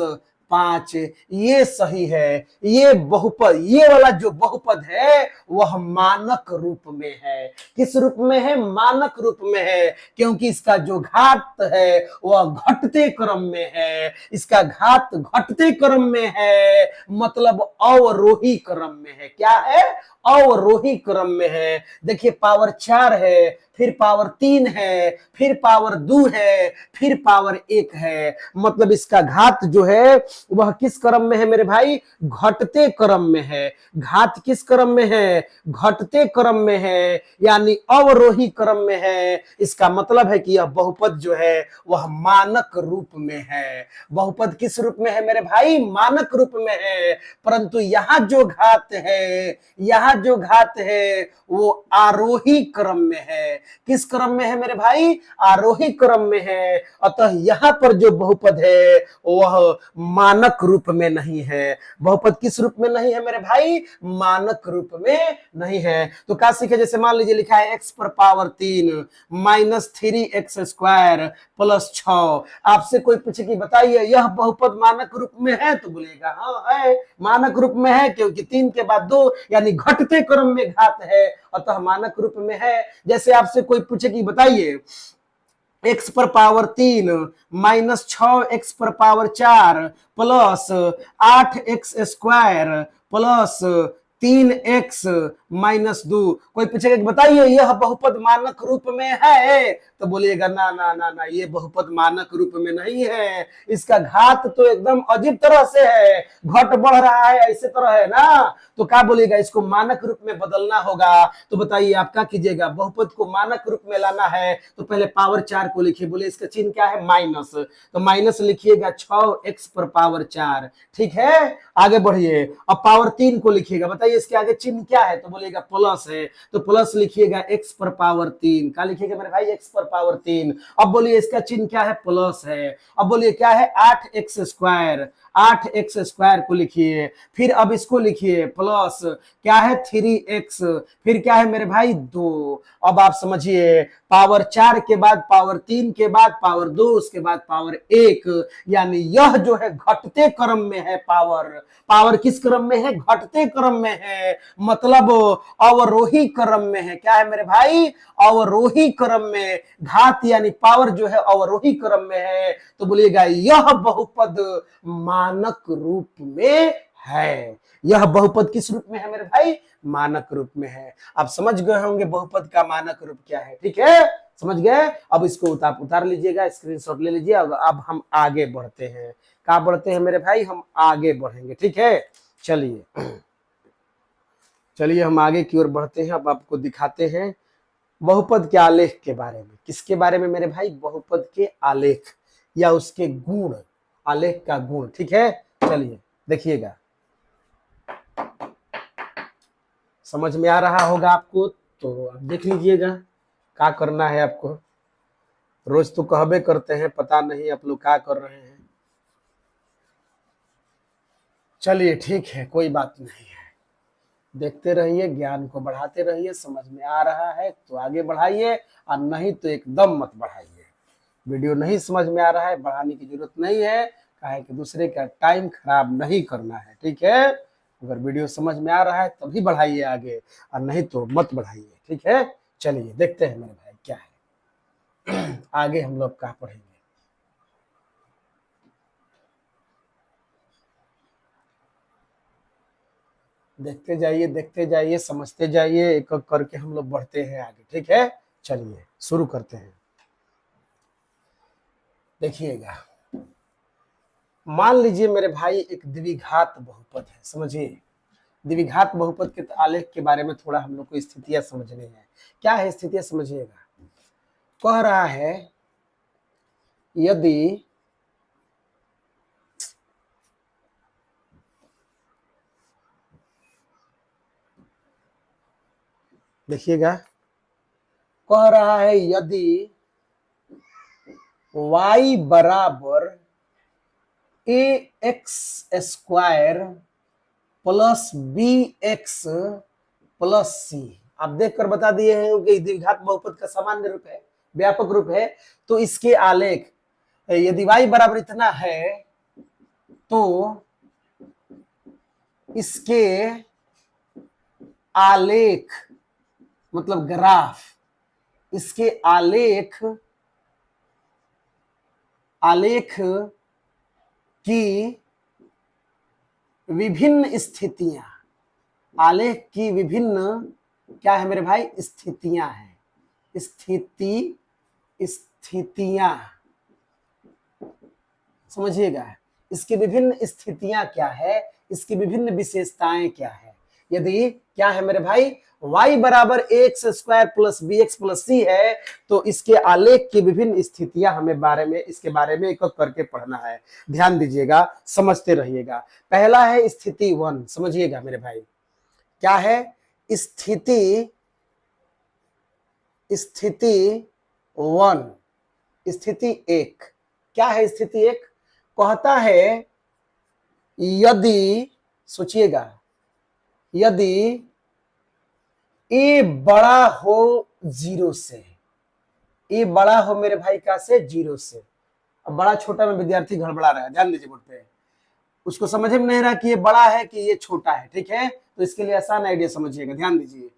5। ये सही है। ये बहुपद, ये वाला जो बहुपद है वह मानक रूप में है। किस रूप में है? मानक रूप में है, क्योंकि इसका जो घात है वह घटते क्रम में है। इसका घात घटते क्रम में है, मतलब अवरोही क्रम में है। क्या है? अवरोही क्रम में है। देखिए पावर 4 है, फिर पावर 3 है, फिर पावर 2 है, फिर पावर 1 है। मतलब इसका घात जो है वह किस क्रम में है मेरे भाई? घटते क्रम में है। घात किस क्रम में है? घटते क्रम में है, यानी अवरोही क्रम में है। इसका मतलब है कि यह बहुपद जो है वह मानक रूप में है। बहुपद किस रूप में है मेरे भाई? मानक रूप में है। परंतु यहाँ जो घात है, यहाँ जो घात है वो आरोही क्रम में है। किस क्रम में है मेरे भाई? आरोही क्रम में है। अतः यहाँ पर जो बहुपद है वह मानक रूप में नहीं है। बहुपद किस रूप में नहीं है मेरे भाई? मानक रूप में नहीं है। तो क्या सीखे? जैसे मान लीजिए लिखा है x पर power 3 minus 3x square plus 6। आपसे कोई पूछे कि बताइए यह बहुपद मानक रूप में है, तो बोलेगा हाँ है, मानक रूप में है, क्योंकि 3 के बाद 2 यानी घटते क्रम में घात है, अतः मानक रूप में है। जैसे आपसे कोई पूछे कि बताइए x पर पावर 3 माइनस 6x पर power 4 plus 8x square plus 3x minus 2। कोई पूछेगा कि बताइए यह बहुपद मानक रूप में है, तो बोलिएगा ना ना ना ना, ये बहुपद मानक रूप में नहीं है। इसका घात तो एकदम अजीब तरह से है, घट बढ़ रहा है, ऐसे तरह है ना। तो क्या बोलिएगा? इसको मानक रूप में बदलना होगा। तो बताइए आप क्या कीजिएगा? बहुपद को मानक रूप में लाना है तो पहले पावर 4 को लिखिए। बोले इसका चिन्ह क्या है? माइनस। तो माइनस लिखिएगा 6x पर पावर 4, ठीक है। आगे बढ़िए, अब पावर 3 को लिखिएगा। बताइए इसके आगे चिन्ह क्या है? तो बोले बोलिएगा प्लस है, तो प्लस लिखिएगा x पर पावर 3। क्या लिखिएगा मेरे भाई? x पर पावर 3। अब बोलिए इसका चिन्ह क्या है? प्लस है। अब बोलिए क्या है? 8x square. 8x स्क्वायर को लिखिए, फिर अब इसको लिखिए प्लस क्या है? 3x, फिर क्या है मेरे भाई? 2। अब आप समझिए, पावर 4 के बाद पावर 3 के बाद पावर 2, उसके बाद पावर 1, यानी यह जो है घटते क्रम में है। पावर पावर किस क्रम में है? घटते क्रम में है, मतलब अवरोही क्रम में है। क्या है मेरे भाई? अवरोही क्रम में। घात यानी पावर जो है अवरोही क्रम में है, तो बोलिएगा यह बहुपद मानक रूप में है। यह बहुपद किस रूप में है मेरे भाई? मानक रूप में है। आप समझ गए होंगे बहुपद का मानक रूप क्या है। ठीक है, समझ गए? अब इसको उतार लीजिएगा, स्क्रीनशॉट ले लीजिए। अब हम आगे बढ़ते हैं। कहाँ बढ़ते हैं मेरे भाई? हम आगे बढ़ेंगे। ठीक है, चलिए चलिए हम आगे की ओर बढ़ते हैं। अब आपको दिखाते हैं बहुपद के आलेख के बारे में। किसके बारे में मेरे भाई? बहुपद के आलेख या उसके गुण, आलेख का गुण। ठीक है, चलिए देखिएगा, समझ में आ रहा होगा आपको, तो आप देख लीजिएगा क्या करना है आपको। रोज तो कहबे करते हैं, पता नहीं आप लोग क्या कर रहे हैं। चलिए ठीक है, कोई बात नहीं है, देखते रहिए, ज्ञान को बढ़ाते रहिए। समझ में आ रहा है तो आगे बढ़ाइए, और नहीं तो एकदम मत बढ़ाइए। वीडियो नहीं समझ में आ रहा है, बढ़ाने की जरूरत नहीं है, काहे कि दूसरे का टाइम खराब नहीं करना है। ठीक है, अगर वीडियो समझ में आ रहा है तभी बढ़ाइए आगे, और नहीं तो मत बढ़ाइए। ठीक है, चलिए देखते हैं मेरे भाई क्या है। आगे हम लोग क्या पढ़ेंगे। देखते जाइए, समझते जाइए, एक एक करके हम लोग बढ़ते हैं आगे। ठीक है, चलिए शुरू करते हैं। देखिएगा, मान लीजिए मेरे भाई एक द्विघात बहुपद है। समझिए, द्विघात बहुपद के आलेख के बारे में थोड़ा हम लोग को स्थितियां समझनी है। क्या है स्थितियां? समझिएगा, कह रहा है यदि देखिएगा, कह रहा है यदि y बराबर ax square plus bx plus c. आप देखकर बता दिए हैं कि द्विघात बहुपद का सामान्य रूप है, व्यापक रूप है। तो इसके आलेख, यदि y बराबर इतना है तो इसके आलेख, मतलब ग्राफ, इसके आलेख की विभिन्न स्थितियां, आलेख की विभिन्न क्या है मेरे भाई? स्थितियां हैं। स्थितियां समझिएगा, इसकी विभिन्न स्थितियां क्या है, इसकी विभिन्न विशेषताएं क्या है। यदि क्या है मेरे भाई? y बराबर x square plus b x plus c है, तो इसके आलेख की विभिन्न स्थितियां हमें इसके बारे में एक एक करके पढ़ना है। ध्यान दीजिएगा, समझते रहिएगा। पहला है स्थिति 1। समझिएगा मेरे भाई, क्या है? स्थिति 1, स्थिति 1। क्या है स्थिति 1? कहता है यदि, सोचिएगा, यदि ए बड़ा हो 0 से, ए बड़ा हो मेरे भाई का से 0 से। अब बड़ा छोटा में विद्यार्थी गड़बड़ा रहा है, ध्यान लीजिए बोर्ड पे, उसको समझ में नहीं रहा कि ये बड़ा है कि ये छोटा है। ठीक है, तो इसके लिए आसान आइडिया समझिएगा, ध्यान दीजिए।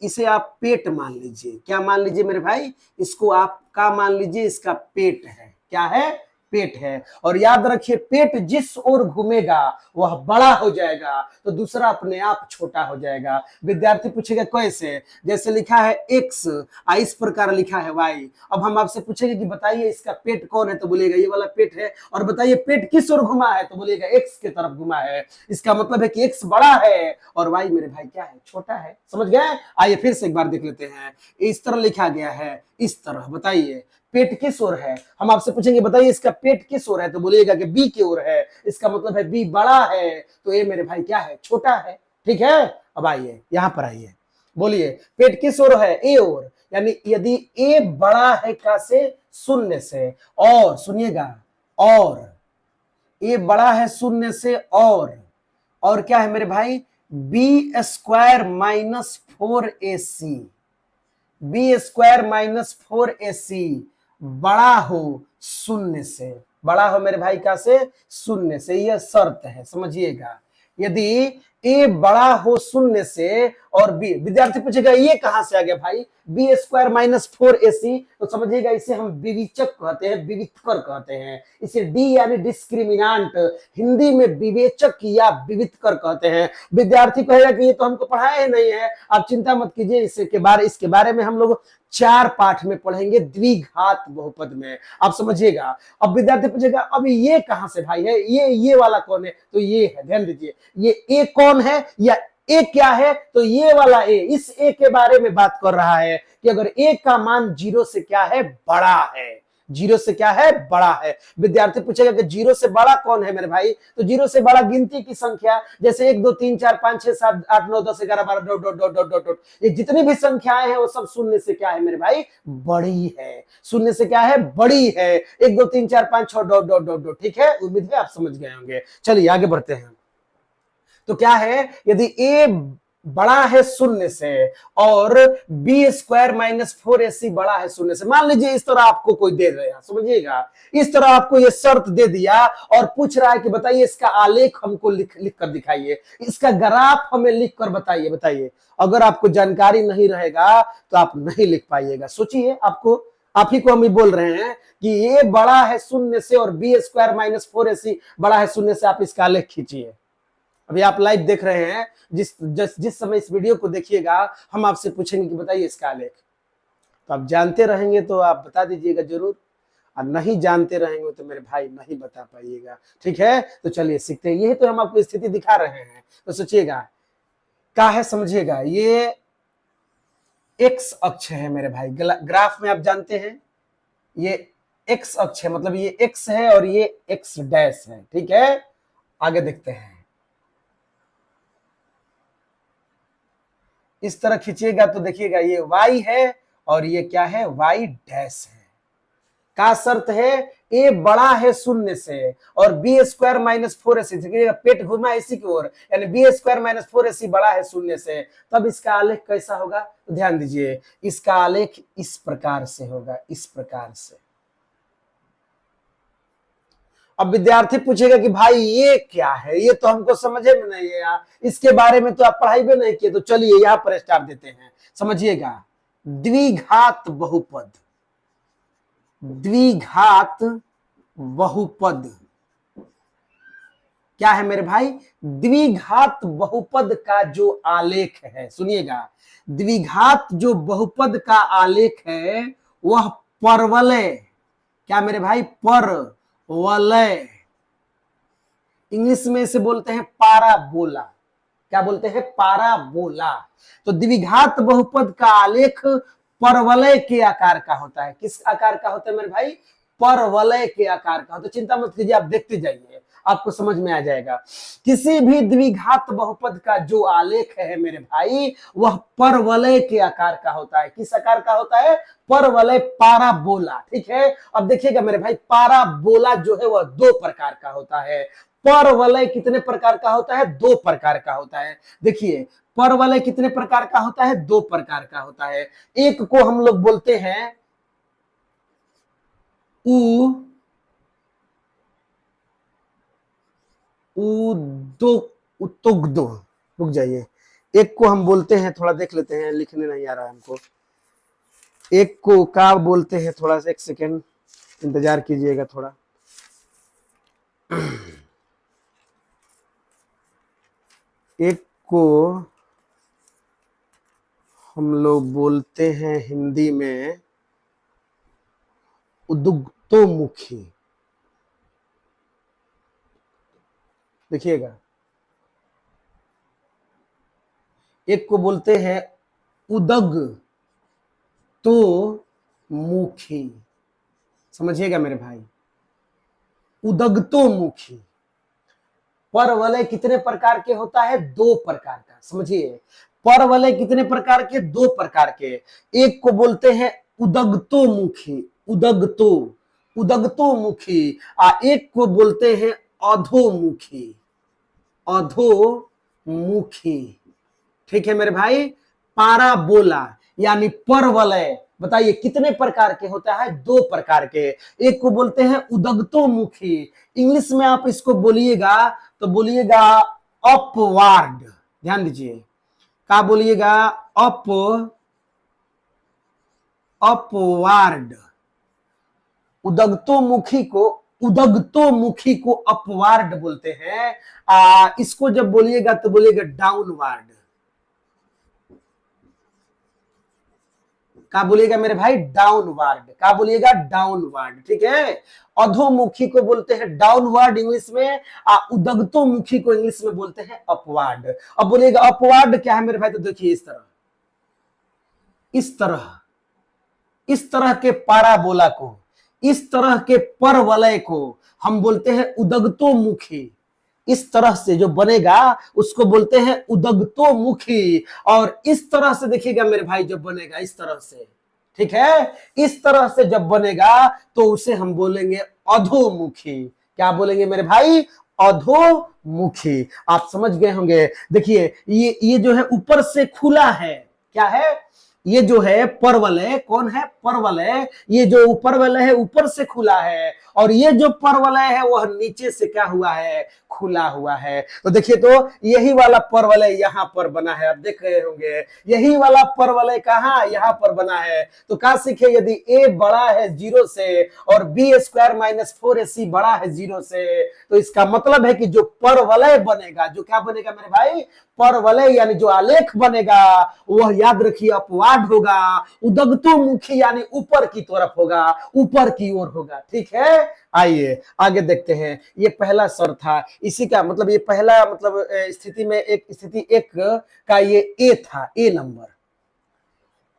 इसे आप पेट मान लीजिए। क्या मान लीजिए मेरे भाई? इसको आप क्या मान लीजिए? इसका पेट है। क्या है? पेट है। और याद रखिए, पेट जिस ओर घूमेगा वह बड़ा हो जाएगा, तो दूसरा अपने आप छोटा हो जाएगा। विद्यार्थी पूछेगा कैसे? जैसे लिखा है x, इस प्रकार लिखा है y। अब हम आपसे पूछेंगे कि बताइए इसका पेट कौन है, तो बोलिएगा ये वाला पेट है। और बताइए पेट किस ओर घुमा है, तो बोलिएगा x की तरफ घुमा है। इसका मतलब है कि x बड़ा है और y मेरे भाई क्या है? छोटा है। समझ गए? आइए फिर से एक बार देख लेते हैं। इस तरह लिखा गया है, इस तरह। बताइए पेट किस ओर है? हम आपसे पूछेंगे बताइए इसका पेट किस ओर है, तो बोलिएगा कि बी की ओर है। इसका मतलब है बी बड़ा है, तो ये मेरे भाई क्या है? छोटा है। ठीक है, अब आइए यहां पर आइए, बोलिए पेट किस ओर है, ए ओर, यानी यदि ए बड़ा है का से, शून्य से, और सुनिएगा, और ए बड़ा है शून्य से, और क्या है मेरे भाई, B square minus 4ac, B square minus 4ac बड़ा हो शून्य से, बड़ा हो मेरे भाई का से, शून्य से, यह शर्त है, समझिएगा। यदि ए बड़ा हो शून्य से और बी, विद्यार्थी पूछेगा ये कहां से आ गया भाई, बी स्क्वायर माइनस 4ac, तो समझिएगा इसे हम विवेचक कहते हैं, विवितकर कहते हैं, इसे डी यानी डिस्क्रिमिनांट, हिंदी में विवेचक या विवितकर कहते हैं। विद्यार्थी कहेगा कि ये तो हमको पढ़ाया ही नहीं है, आप चिंता मत कीजिए, इसके बारे में हम लोग 4 पाठ में पढ़ेंगे, द्विघात बहुपद में, आप समझिएगा। अब विद्यार्थी पूछेगा अब ये कहां से भाई है, ये वाला कौन है, तो ये है, ध्यान दीजिए, ये ए कौन है या ए क्या है, तो ये वाला ए, इस ए के बारे में बात कर रहा है कि अगर ए का मान 0 से क्या है, बड़ा है, 0 से क्या है, बड़ा है। विद्यार्थी पूछेगा कि 0 से बड़ा कौन है मेरे भाई, तो 0 से बड़ा गिनती की संख्या, जैसे 1 2 3 4 5 6 7 8 9 10 11 12 dot dot dot dot dot dot, ये जितनी भी संख्याएं हैं वो सब शून्य से क्या है मेरे भाई, बड़ी है, शून्य से क्या है, बड़ी है, 1 2 3 4 5 6 डॉट डॉट डॉट डॉट, ठीक है, उम्मीद है आप समझ गए होंगे। चलिए आगे बढ़ते हैं। तो क्या है, यदि ए बड़ा है शून्य से और बी स्क्वायर माइनस 4ac बड़ा है शून्य से, मान लीजिए इस तरह आपको कोई दे दिया, समझिएगा, इस तरह आपको ये शर्त दे दिया और पूछ रहा है कि बताइए इसका आलेख हमको लिख कर दिखाइए, इसका ग्राफ हमें लिख कर बताइए। अगर आपको जानकारी नहीं रहेगा तो आप नहीं लिख पाइएगा। सोचिए, आप ही को हम ही बोल रहे हैं कि ये बड़ा है शून्य से और बी स्क्वायर माइनस 4ac बड़ा है शून्य से, आप इसका आलेख खींचिए। अभी आप लाइव देख रहे हैं, जिस समय इस वीडियो को देखिएगा हम आपसे पूछेंगे कि बताइए इसका आलेख, तो आप जानते रहेंगे तो आप बता दीजिएगा जरूर, और नहीं जानते रहेंगे तो मेरे भाई नहीं बता पाइएगा, ठीक है। तो चलिए सीखते हैं, यही तो हम आपको स्थिति दिखा रहे हैं, तो सोचिएगा क्या है, समझिएगा, ये एक्स अक्ष है मेरे भाई, ग्राफ में आप जानते हैं ये एक्स अक्ष है, मतलब ये एक्स है और ये एक्स डैश है, ठीक है। आगे देखते हैं, इस तरह खींचिएगा तो देखिएगा ये y है और ये क्या है, y डैश है। का शर्त है, ए बड़ा है शून्य से और बी स्क्वायर माइनस 4ac, पेट घुमा इसी की ओर, यानी बी स्क्वायर माइनस 4ac बड़ा है शून्य से, तब इसका आलेख कैसा होगा, तो ध्यान दीजिए, इसका आलेख इस प्रकार से होगा, इस प्रकार से। अब विद्यार्थी पूछेगा कि भाई ये क्या है, ये तो हमको समझे में नहीं है यार, इसके बारे में तो आप पढ़ाई भी नहीं किए, तो चलिए यहां पर स्टार्ट देते हैं, समझिएगा। द्विघात बहुपद, द्विघात बहुपद क्या है मेरे भाई, द्विघात बहुपद का जो आलेख है, सुनिएगा, द्विघात जो बहुपद का आलेख है वह परवलय, क्या मेरे भाई, परवलय, इंग्लिश में इसे बोलते हैं पाराबोला, क्या बोलते हैं, पाराबोला। तो द्विघात बहुपद का आलेख परवलय के आकार का होता है, किस आकार का होता है मेरे भाई, परवलय के आकार का। तो चिंता मत कीजिए, आप देखते जाइए, आपको समझ में आ जाएगा। किसी भी द्विघात बहुपद का जो आलेख है मेरे भाई, वह परवलय के आकार का होता है, किस आकार का होता है, परवलय, पाराबोला, ठीक है। अब देखिएगा मेरे भाई, पाराबोला जो है वह 2 प्रकार का होता है, परवलय कितने प्रकार का होता है, 2 प्रकार का होता है। देखिए परवलय कितने प्रकार का होता है, 2 प्रकार का होता है। एक को हम लोग बोलते हैं उतुग्ध, रुक जाइए, एक को हम बोलते हैं, थोड़ा देख लेते हैं, लिखने नहीं आ रहा है हमको, एक को क्या बोलते हैं, थोड़ा सा 1 सेकेंड इंतजार कीजिएगा थोड़ा। एक को हम लोग बोलते हैं हिंदी में उदुग्धोमुखी, देखिएगा, एक को बोलते हैं उदग तो मुखी, समझिएगा मेरे भाई, उदगतोमुखी, परवलय कितने प्रकार के होता है? 2 प्रकार का। समझिए, परवलय कितने प्रकार के? 2 प्रकार के। एक को बोलते हैं उदगतोमुखी, उदगतोमुखी, एक को बोलते हैं अधोमुखी, अधोमुखी। ठीक है मेरे भाई। पाराबोला यानी परवलय, बताइए कितने प्रकार के होता है? 2 प्रकार के। एक को बोलते हैं उदगतोमुखी, इंग्लिश में आप इसको बोलिएगा तो बोलिएगा अपवार्ड। ध्यान दीजिए, क्या बोलिएगा? अपवार्ड। उदगतोमुखी को अपवार्ड बोलते हैं। इसको जब बोलिएगा तो बोलिएगा डाउनवार्ड। क्या बोलिएगा मेरे भाई? डाउनवार्ड। क्या बोलिएगा? डाउनवार्ड। ठीक है। अधोमुखी को बोलते हैं डाउनवार्ड इंग्लिश में, उदगतोमुखी को इंग्लिश में बोलते हैं अपवार्ड। अब बोलिएगा अपवार्ड क्या है मेरे भाई? तो देखिए, इस तरह के पाराबोला को, इस तरह के परवलय को हम बोलते हैं उदगतोमुखी। इस तरह से जो बनेगा उसको बोलते हैं उदगतोमुखी। और इस तरह से देखिएगा मेरे भाई, जब बनेगा इस तरह से, ठीक है, इस तरह से जब बनेगा तो उसे हम बोलेंगे अधोमुखी। क्या बोलेंगे मेरे भाई? अधोमुखी। आप समझ गए होंगे। देखिए, ये जो है ऊपर से खुला है, क्या है? ये जो है परवलय, कौन है? परवलय। ये जो परवलय है ऊपर से खुला है, और ये जो परवलय है वह नीचे से क्या हुआ है? खुला हुआ है। तो देखिए, तो यही वाला परवलय यहां पर बना है, आप देख रहे होंगे। यही वाला परवलय कहां? यहां पर बना है। तो क्या सीखे? यदि a बड़ा है 0 से और b² - 4ac बड़ा है 0 से, तो इसका मतलब है कि जो परवलय बनेगा, जो क्या बनेगा मेरे भाई? परवलय यानी जो आलेख बनेगा वह याद रखिए अपवार्ड होगा, उदगतोमुखी यानी ऊपर की तरफ होगा, ऊपर की ओर होगा। ठीक है। आइए आगे देखते हैं। ये पहला स्वर था, इसी का मतलब ये पहला मतलब स्थिति में स्थिति 1 का ये ए था, ए नंबर।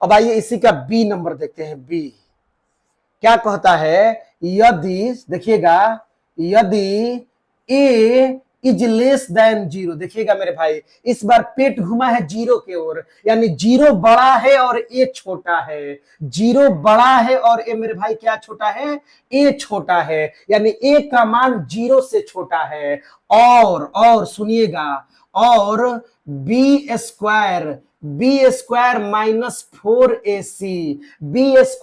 अब आइए इसी का बी नंबर देखते हैं। बी क्या कहता है? यदि, देखिएगा, यदि ए इज लेस देन 0, देखिएगा मेरे भाई, इस बार पेट घुमा है 0 के ओर, यानी 0 बड़ा है और ए छोटा है। 0 बड़ा है और ए मेरे भाई क्या छोटा है? ए छोटा है, यानी ए का मान 0 से छोटा है। और सुनिएगा, और b² - 4ac, b² -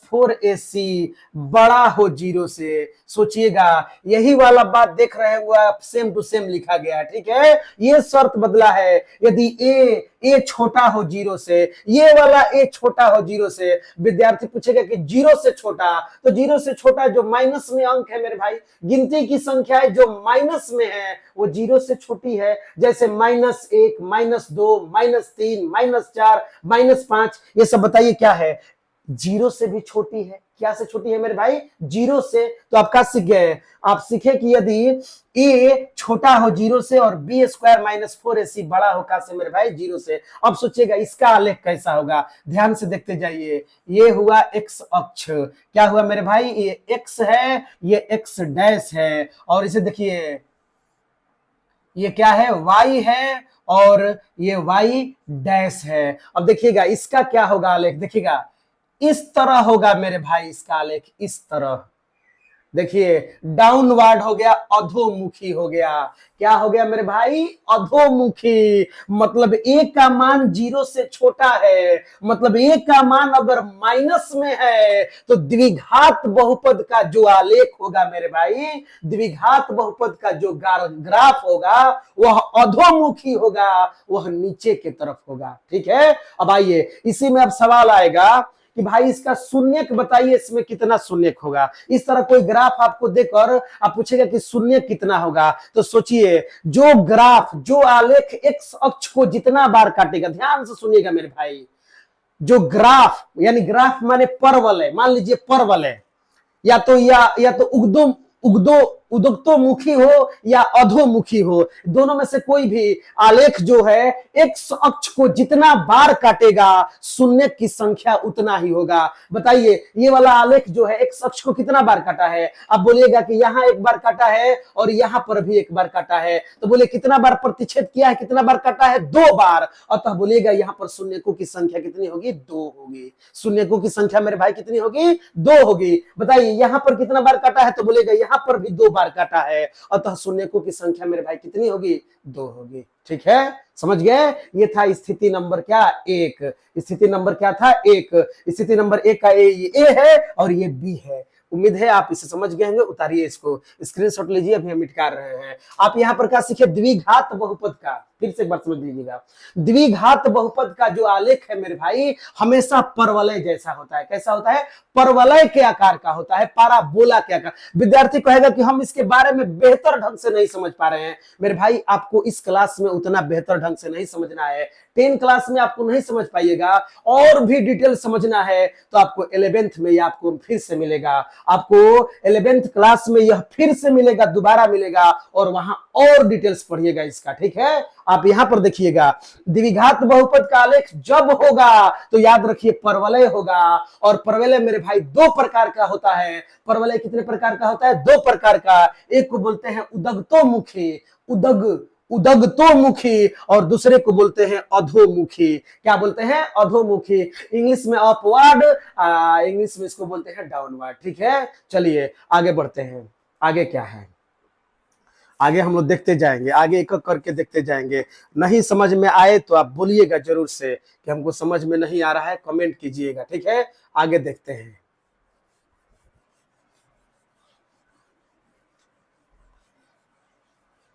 4ac बड़ा हो 0 से। सोचिएगा, यही वाला बात देख रहे हुए आप, सेम टू सेम लिखा गया है। ठीक है। ये शर्त बदला है, यदि ए छोटा हो 0 से, ये वाला ए छोटा हो 0 से। विद्यार्थी पूछेगा कि 0 से छोटा, तो 0 से छोटा जो माइनस में अंक है मेरे भाई, गिनती की संख्या है जो माइनस में है वो 0 से छोटी है। जैसे -1, -2, -3, -4, -5, ये सब बताइए क्या है? 0 से भी छोटी है। क्या से छोटी है मेरे भाई? 0 से। तो आप क्या सीख गए? आप सीखे कि यदि ए छोटा हो 0 से और b² - 4ac बड़ा हो का से मेरे भाई? 0 से। अब सोचिएगा इसका आलेख कैसा होगा, ध्यान से देखते जाइए। ये हुआ x अक्ष, क्या हुआ मेरे भाई? ये x है, ये x डैश है, और इसे देखिए, ये क्या है? y है, और ये y डैश है। अब देखिएगा इसका क्या होगा आलेख? देखिएगा इस तरह होगा मेरे भाई इसका आलेख, इस तरह। देखिए, डाउनवर्ड हो गया, अधोमुखी हो गया। क्या हो गया मेरे भाई? अधोमुखी। मतलब ए का मान 0 से छोटा है, मतलब ए का मान अगर माइनस में है तो द्विघात बहुपद का जो आलेख होगा मेरे भाई, द्विघात बहुपद का जो ग्राफ होगा वह अधोमुखी होगा, वह नीचे की तरफ होगा। ठीक है। अब आइए इसी में अब सवाल आएगा कि भाई इसका शून्यक बताइए, इसमें कितना शून्यक होगा। इस तरह कोई ग्राफ आपको देकर आप पूछेगा कि शून्यक कितना होगा, तो सोचिए, जो ग्राफ, जो आलेख एक्स अक्ष को जितना बार काटेगा, ध्यान से सुनिएगा मेरे भाई, जो ग्राफ, यानी ग्राफ माने परवलय, मान लीजिए परवलय, या तो उगदो उदगतोमुखी हो या अधोमुखी हो, दोनों में से कोई भी आलेख जो है एक्स अक्ष को जितना बार काटेगा शून्य की संख्या उतना ही होगा। बताइए ये वाला आलेख जो है एक्स अक्ष को कितना बार काटा है? आप बोलिएगा कि यहां एक बार काटा है और यहां पर भी एक बार काटा है, तो बोले कितना बार प्रतिच्छेद किया है, कितना बार काटा है? 2 बार। अतः बोलिएगा यहां पर शून्यकों की संख्या कितनी होगी? 2 होगी। शून्यकों की संख्या मेरे भाई कितनी होगी? 2 होगी। बताइए यहां पर कितना बार काटा है? तो बोलेगा यहां पर भी 2 बार काटा है, अतः शून्यकों की संख्या मेरे भाई कितनी होगी? 2 होगी। ठीक है, समझ गए? ये था स्थिति नंबर क्या? 1। स्थिति नंबर क्या था? 1। स्थिति नंबर 1 का ये ए है और ये बी है। उम्मीद है आप इसे समझ गए होंगे। उतारिए इसको, स्क्रीनशॉट लीजिए, अभी हम मिटा रहे हैं। आप यहाँ पर क्या सीखे? द्विघात बहुपद का। फिर से एक बार समझ लीजिएगा, द्विघात बहुपद का जो आलेख है मेरे भाई हमेशा परवलय जैसा होता है। कैसा होता है? परवलय के आकार का होता है, पाराबोला के आकार। विद्यार्थी कहेगा कि हम इसके बारे में बेहतर ढंग से नहीं समझ पा रहे हैं। मेरे भाई आपको इस क्लास में उतना बेहतर ढंग से नहीं समझना है। 10 क्लास में आपको नहीं समझ पाइएगा, और भी डिटेल समझना है तो आपको 11th में यह आपको फिर से मिलेगा। आपको 11th क्लास में यह फिर से मिलेगा, दोबारा मिलेगा, और वहां और डिटेल्स पढ़िएगा इसका। ठीक है, आप यहां पर देखिएगा, द्विघात बहुपद का आलेख जब होगा तो याद रखिए परवलय होगा। और परवलय मेरे भाई 2 प्रकार का होता है। परवलय कितने प्रकार का होता है? 2 प्रकार का। एक को बोलते हैं उदगतोमुखी, उदगतोमुखी, और दूसरे को बोलते हैं अधोमुखी। क्या बोलते हैं? अधोमुखी। इंग्लिश में अपवर्ड, इंग्लिश में इसको बोलते हैं डाउनवर्ड। ठीक है, चलिए आगे बढ़ते हैं। आगे क्या है? आगे हम लोग देखते जाएंगे, आगे एक एक करके देखते जाएंगे। नहीं समझ में आए तो आप बोलिएगा जरूर से कि हमको समझ में नहीं आ रहा है, कमेंट कीजिएगा। ठीक है, आगे देखते हैं।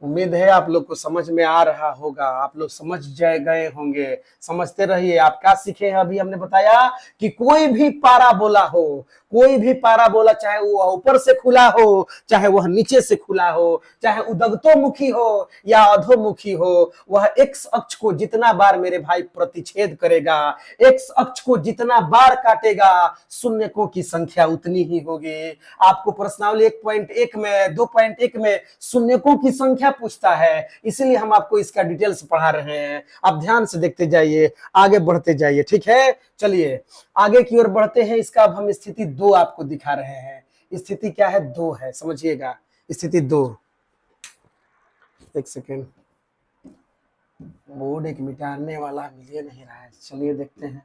उम्मीद है आप लोग को समझ में आ रहा होगा, आप लोग समझ गए होंगे। समझते रहिए। आप क्या सीखे हैं? अभी हमने बताया कि कोई भी पाराबोला हो, कोई भी पाराबोला, चाहे वो ऊपर से खुला हो, चाहे वह नीचे से खुला हो, चाहे उदगतोमुखी हो या अधोमुखी हो, वह एक्स अक्ष को जितना बार मेरे भाई प्रतिच्छेद करेगा, एक्स अक्ष को जितना बार काटेगा, शून्यकों की संख्या उतनी ही होगी। आपको प्रश्नावली 1.1 में 2.1 में शून्यकों की संख्या पूछता है, इसीलिए हम आपको इसका डिटेल्स पढ़ा रहे हैं। आप ध्यान से देखते जाइए, आगे बढ़ते जाइए। ठीक है, चलिए आगे की ओर बढ़ते हैं। इसका अब हम स्थिति 2 आपको दिखा रहे हैं। स्थिति क्या है? 2 है, समझिएगा। स्थिति 2, एक सेकेंड, बोर्ड एक मिटाने वाला मिल नहीं रहा है। चलिए देखते हैं,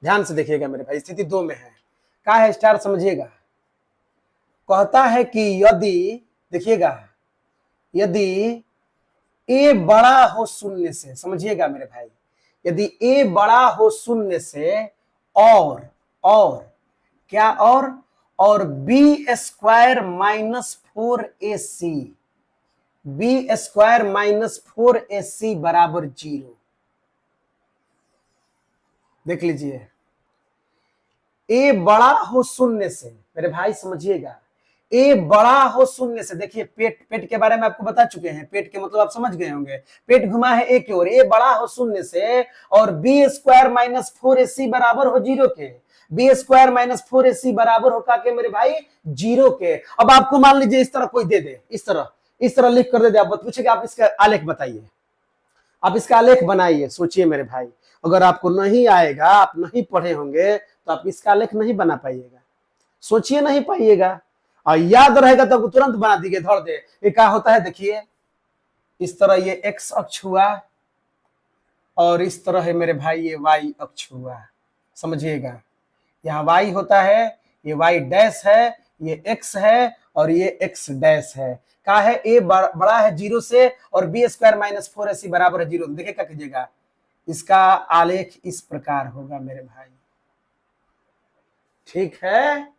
ध्यान से देखिएगा मेरे भाई। स्थिति 2 में है, क्या है? स्टार समझिएगा। कहता है कि यदि, देखिएगा, यदि ए बड़ा हो शून्य से, समझिएगा मेरे भाई, यदि ए बड़ा हो शून्य से, और क्या? और B square minus 4ac, B square minus 4ac बराबर 0। देख लीजिए, ए बड़ा हो शून्य से, मेरे भाई समझिएगा, ए बड़ा हो शून्य से। देखिए पेट के बारे में आपको बता चुके हैं, पेट के मतलब आप समझ गए होंगे। पेट घुमा है ए की ओर, ए बड़ा हो शून्य से, और बी स्क्वायर माइनस 4ac बराबर हो 0 के। बी स्क्वायर माइनस 4ac बराबर होगा के मेरे भाई 0 के। अब आपको मान लीजिए इस तरह कोई दे दे, इस तरह लिख कर दे दे, आप पूछेगा आप इसका आलेख बताइए, आप इसका आलेख बनाइए। सोचिए मेरे भाई, अगर आपको नहीं आएगा, आप नहीं पढ़े होंगे, तो आप इसका आलेख नहीं बना पाइएगा। सोचिए, नहीं पाइएगा, और याद रहेगा तो तुरंत बना दीजिए, धर दे। ये क्या होता है? देखिए इस तरह ये एक्स अक्ष हुआ, और इस तरह है मेरे भाई ये वाई अक्ष हुआ। समझिएगा, यहाँ वाई होता है, ये वाई डैश है, ये एक्स है, और ये एक्स डैश है। क्या है? ए बड़ा है 0 से, और बी स्क्वायर माइनस 4ac बराबर है 0। देखिए क्या कीजिएगा, इसका आलेख इस प्रकार होगा मेरे भाई। ठीक है,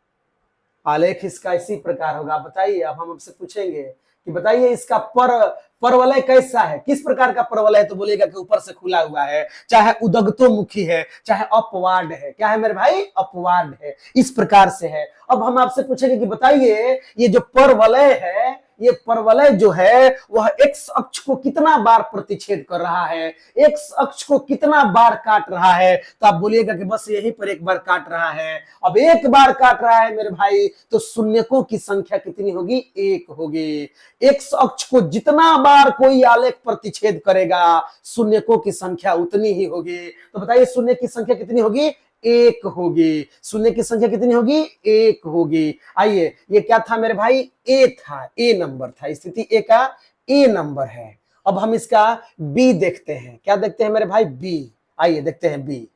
आलेख इसका इसी प्रकार होगा। बताइए, अब हम आपसे पूछेंगे कि बताइए इसका परवलय कैसा है, किस प्रकार का परवलय है? तो बोलेगा कि ऊपर से खुला हुआ है, चाहे उदगतोमुखी है, चाहे अपवार्ड है। क्या है मेरे भाई? अपवार्ड है, इस प्रकार से है। अब हम आपसे पूछेंगे कि बताइए ये जो परवलय है, ये परवलय जो है वह एक्स अक्ष को कितना बार प्रतिच्छेद कर रहा है, एक्स अक्ष को कितना बार काट रहा है। तो आप बोलिएगा कि बस यहीं पर एक बार काट रहा है। अब एक बार काट रहा है मेरे भाई तो शून्यकों की संख्या कितनी होगी, एक होगी। एक्स अक्ष को जितना बार कोई आलेख प्रतिच्छेद करेगा शून्यकों की संख्या उतनी ही होगी। तो बताइए शून्य की संख्या कितनी होगी, एक होगी। शून्य की संख्या कितनी होगी, एक होगी। आइए ये क्या था मेरे भाई, ए था, ए नंबर था, स्थिति ए का ए नंबर है। अब हम इसका बी देखते हैं, क्या देखते हैं मेरे भाई, बी। आइए देखते हैं बी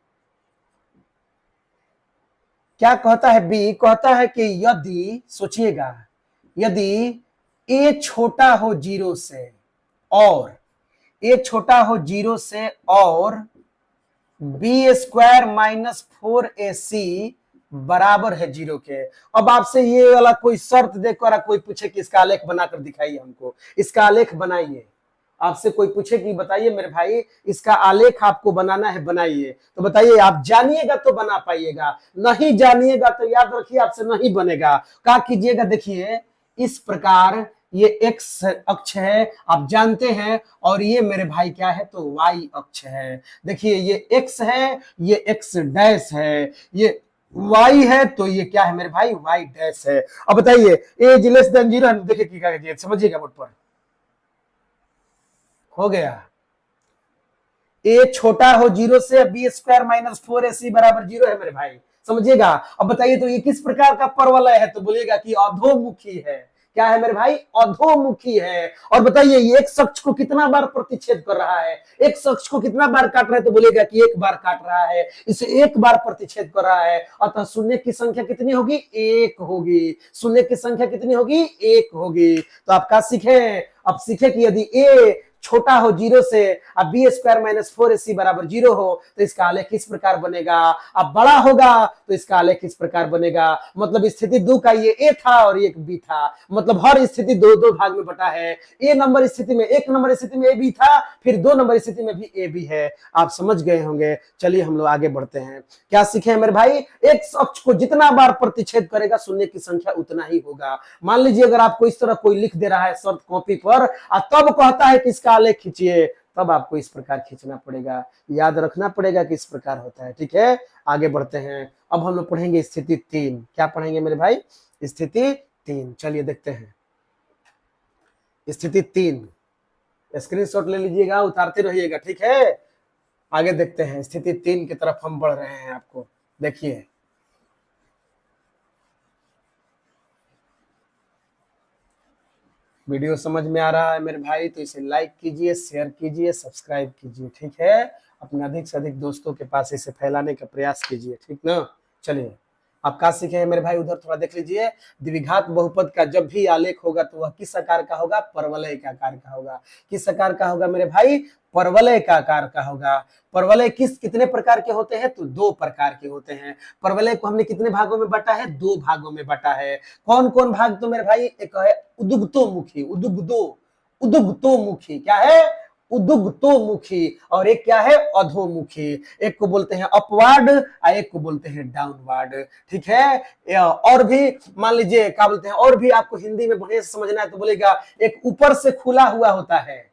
क्या कहता है। बी कहता है कि यदि, सोचिएगा, यदि ए छोटा हो जीरो से और ए छोटा हो जीरो से और बी स्क्वायर माइनस 4ac बराबर है जीरो के। अब आपसे ये वाला कोई शर्त देकर कोई पूछे कि इसका आलेख बनाकर दिखाइए हमको, इसका आलेख बनाइए। आपसे कोई पूछे कि बताइए मेरे भाई इसका आलेख आपको बनाना है, बनाइए। तो बताइए, आप जानिएगा तो बना पाइएगा, नहीं जानिएगा तो याद रखिए आपसे नहीं बनेगा। क्या कीजिएगा, देखिए इस प्रकार ये एक्स अक्ष है आप जानते हैं, और ये मेरे भाई क्या है, तो वाई अक्ष है। देखिए ये एक्स है, ये एक्स डैश है, ये वाई है, तो ये क्या है मेरे भाई, वाई डैश है। अब बताइए एज लेस देन जीरो, देखिए क्या कीजिए, समझिएगा बोर्ड पर, हो गया। ए छोटा हो जीरो से, बी स्क्वायर माइनस 4ac बराबर जीरो है मेरे भाई, समझिएगा। अब बताइए तो ये किस प्रकार का परवलय है, तो बोलिएगा कि अधोमुखी है। क्या है मेरे भाई, अधोमुखी है। और बताइए ये एक अक्ष को कितना बार प्रतिच्छेद कर रहा है, एक अक्ष को कितना बार काट रहा है, तो बोलेगा कि एक बार काट रहा है, इसे एक बार प्रतिच्छेद कर रहा है। अतः शून्य की संख्या कितनी होगी, एक होगी। शून्य की संख्या कितनी होगी, एक होगी। तो आप क्या सीखे, अब सीखे कि यदि ए छोटा हो जीरो से अब बी स्क्वायर माइनस 4ac बराबर जीरो हो तो इसका आलेख किस प्रकार बनेगा। अब बड़ा होगा तो इसका आलेख किस प्रकार बनेगा, मतलब स्थिति दो का ये ए था और एक बी था, मतलब हर स्थिति दो दो भाग में बटा है। ए नंबर स्थिति में, एक नंबर स्थिति में ए बी था, फिर दो नंबर स्थिति में भी ए बी है। आप समझ गए होंगे। चलिए हम लोग आगे बढ़ते हैं। क्या सीखे मेरे भाई, एक अक्ष को जितना बार प्रतिच्छेद करेगा शून्य की संख्या उतना ही होगा। मान लीजिए अगर आपको इस तरह कोई लिख दे रहा है शर्त कॉपी पर और तब कहता है कि इसका आलेख खींचिए, तब आपको इस प्रकार खींचना पड़ेगा, याद रखना पड़ेगा कि इस प्रकार होता है। ठीक है, आगे बढ़ते हैं। अब हम लोग पढ़ेंगे स्थिति 3। क्या पढ़ेंगे मेरे भाई, स्थिति 3। चलिए देखते हैं स्थिति 3। स्क्रीनशॉट ले लीजिएगा, उतारते रहिएगा, ठीक है। आगे देखते हैं स्थिति 3 की तरफ हम बढ़ रहे हैं। आपको देखिए वीडियो समझ में आ रहा है मेरे भाई तो इसे लाइक कीजिए, शेयर कीजिए, सब्सक्राइब कीजिए, ठीक है। अपने अधिक से अधिक दोस्तों के पास इसे फैलाने का प्रयास कीजिए, ठीक ना। चलिए आप क्या सीखे हैं मेरे भाई, उधर थोड़ा देख लीजिए। द्विघात बहुपद का जब भी आलेख होगा तो वह किस आकार का होगा, परवलय का आकार का होगा। किस आकार का होगा मेरे भाई, परवलय का आकार का होगा। परवलय कितने प्रकार के होते हैं, तो दो प्रकार के होते हैं। परवलय को हमने कितने भागों में बांटा है, दो भागों में बांटा है। कौन कौन भाग, तो मेरे भाई एक है उदुगतोमुखी, उदुगतोमुखी क्या है, उदुगतोमुखी, और एक क्या है, अधोमुखी। एक को बोलते हैं अपवार्ड और एक को बोलते हैं डाउनवार्ड, ठीक है। और भी मान लीजिए क्या बोलते हैं, और भी आपको हिंदी में बढ़िया से समझना है तो बोलेगा एक ऊपर से खुला हुआ होता है,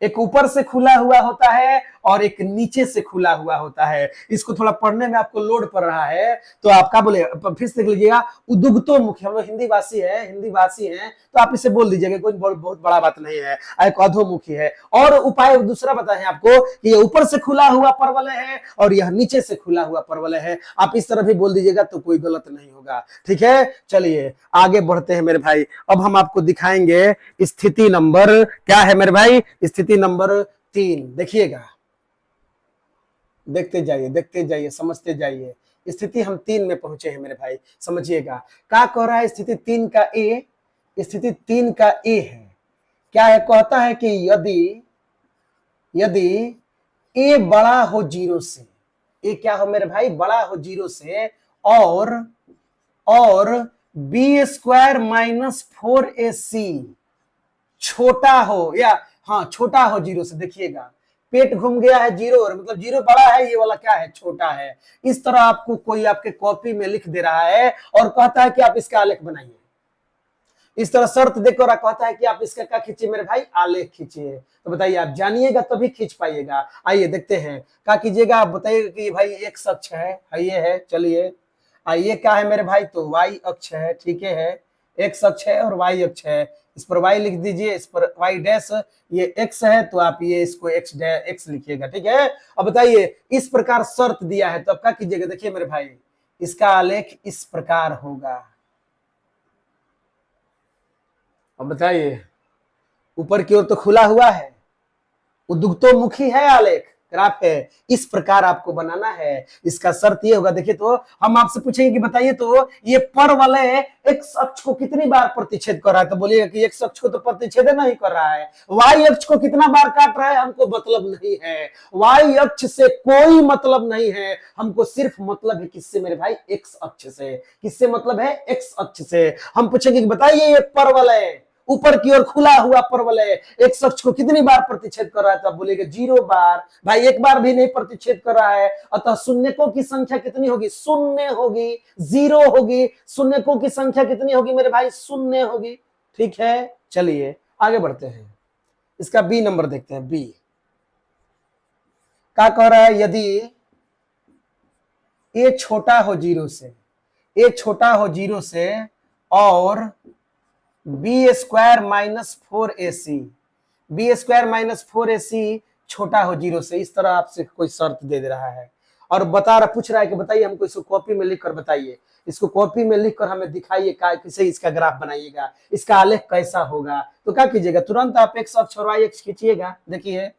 एक ऊपर से खुला हुआ होता है और एक नीचे से खुला हुआ होता है। इसको थोड़ा पढ़ने में आपको लोड पड़ रहा है तो आप क्या बोले, फिर से देख लीजिएगा। उदुगतोमुखी, हम लोग हिंदी भाषी हैं तो आप इसे बोल दीजिएगा, कोई बहुत बड़ा बात नहीं है। एक अधोमुखी है। और उपाय दूसरा बताएं आपको कि ये ऊपर से खुला हुआ परवलय है और यह नीचे से खुला हुआ परवलय है। आप इस तरह भी बोल दीजिएगा तो कोई गलत नहीं होगा, ठीक है। चलिए आगे बढ़ते हैं मेरे भाई। अब हम आपको दिखाएंगे स्थिति नंबर, क्या है मेरे भाई, स्थिति नंबर 3। देखिएगा, देखते जाइए, समझते जाइए। स्थिति हम 3 में पहुंचे हैं मेरे भाई, समझिएगा। क्या कह रहा है स्थिति 3 का ए, स्थिति 3 का ए है। क्या है, कहता है कि यदि ए बड़ा हो जीरो से, ए क्या हो मेरे भाई, बड़ा हो जीरो से, और बी स्क्वायर माइनस 4ac छोटा हो, या हाँ छोटा हो जीरो से। देखिएगा पेट घूम गया है जीरो, मतलब जीरो बड़ा है, ये वाला क्या है, छोटा है। इस तरह आपको कोई आपके कॉपी में लिख दे रहा है और कहता है कि आप इसका आलेख बनाइए। इस तरह शर्त देकर कहता है कि आप इसका क्या खींचिए मेरे भाई, आलेख खींचिए। तो बताइए, आप जानिएगा तभी खींच पाइएगा। आइए देखते हैं, क्या कीजिएगा, आप बताइएगा कि भाई एक्स अक्ष है, ये है, चलिए। आइए क्या है मेरे भाई, तो वाई अक्ष है, ठीक है, एक्स अक्ष है और वाई अक्ष है। इस पर वाई लिख दीजिए, इस पर वाई डैश, ये एक्स है तो आप ये इसको एक्स एक्स लिखिएगा, ठीक है। अब बताइए, इस प्रकार शर्त दिया है तो अब क्या कीजिएगा, देखिए मेरे भाई, इसका आलेख इस प्रकार होगा। अब बताइए, ऊपर की ओर तो खुला हुआ है, उद्युक्तोमुखी है, आलेख ग्राफ है, इस प्रकार आपको बनाना है। इसका शर्त ये होगा, देखिए तो हम आपसे पूछेंगे कि बताइए तो ये पर वाले एक्स अक्ष को कितनी बार प्रतिच्छेद कर रहा है, तो बोलिएगा कि एक्स अक्ष को तो प्रतिच्छेद नहीं कर रहा है। वाई अक्ष को कितना बार काट रहा है हमको मतलब नहीं है, वाई अक्ष से कोई मतलब नहीं है, हमको सिर्फ मतलब है किससे मेरे भाई, एक्स अक्ष से। किससे मतलब है, एक्स अक्ष से। हम पूछेंगे कि बताइए ये पर वाले ऊपर की ओर खुला हुआ परवल है, एक शख्स को कितनी बार प्रतिच्छेद कर रहा है, तो आप बोलेंगे 0 बार। भाई एक बार भी नहीं प्रतिच्छेद कर रहा है, अतः शून्यकों की संख्या कितनी होगी, शून्य होगी, 0 होगी। शून्यकों की संख्या कितनी होगी मेरे भाई, शून्य होगी, ठीक है। चलिए आगे बढ़ते हैं, इसका बी नंबर देखते हैं। बी क्या कह रहा है, यदि ए छोटा हो 0 से, ए छोटा हो 0 से और B square minus 4ac, B square minus 4ac छोटा हो 0 से, इस तरह आपसे कोई शर्त दे दे रहा है और पूछ रहा है कि बताइए हमको इसको कॉपी में लिखकर बताइए, इसको कॉपी में लिखकर हमें दिखाइए कैसे इसका ग्राफ बनाइएगा, इसका आलेख कैसा होगा। तो क्या कीजिएगा, तुरंत आप एक्स अक्ष और वाई अक्ष खींचिएगा। देखिए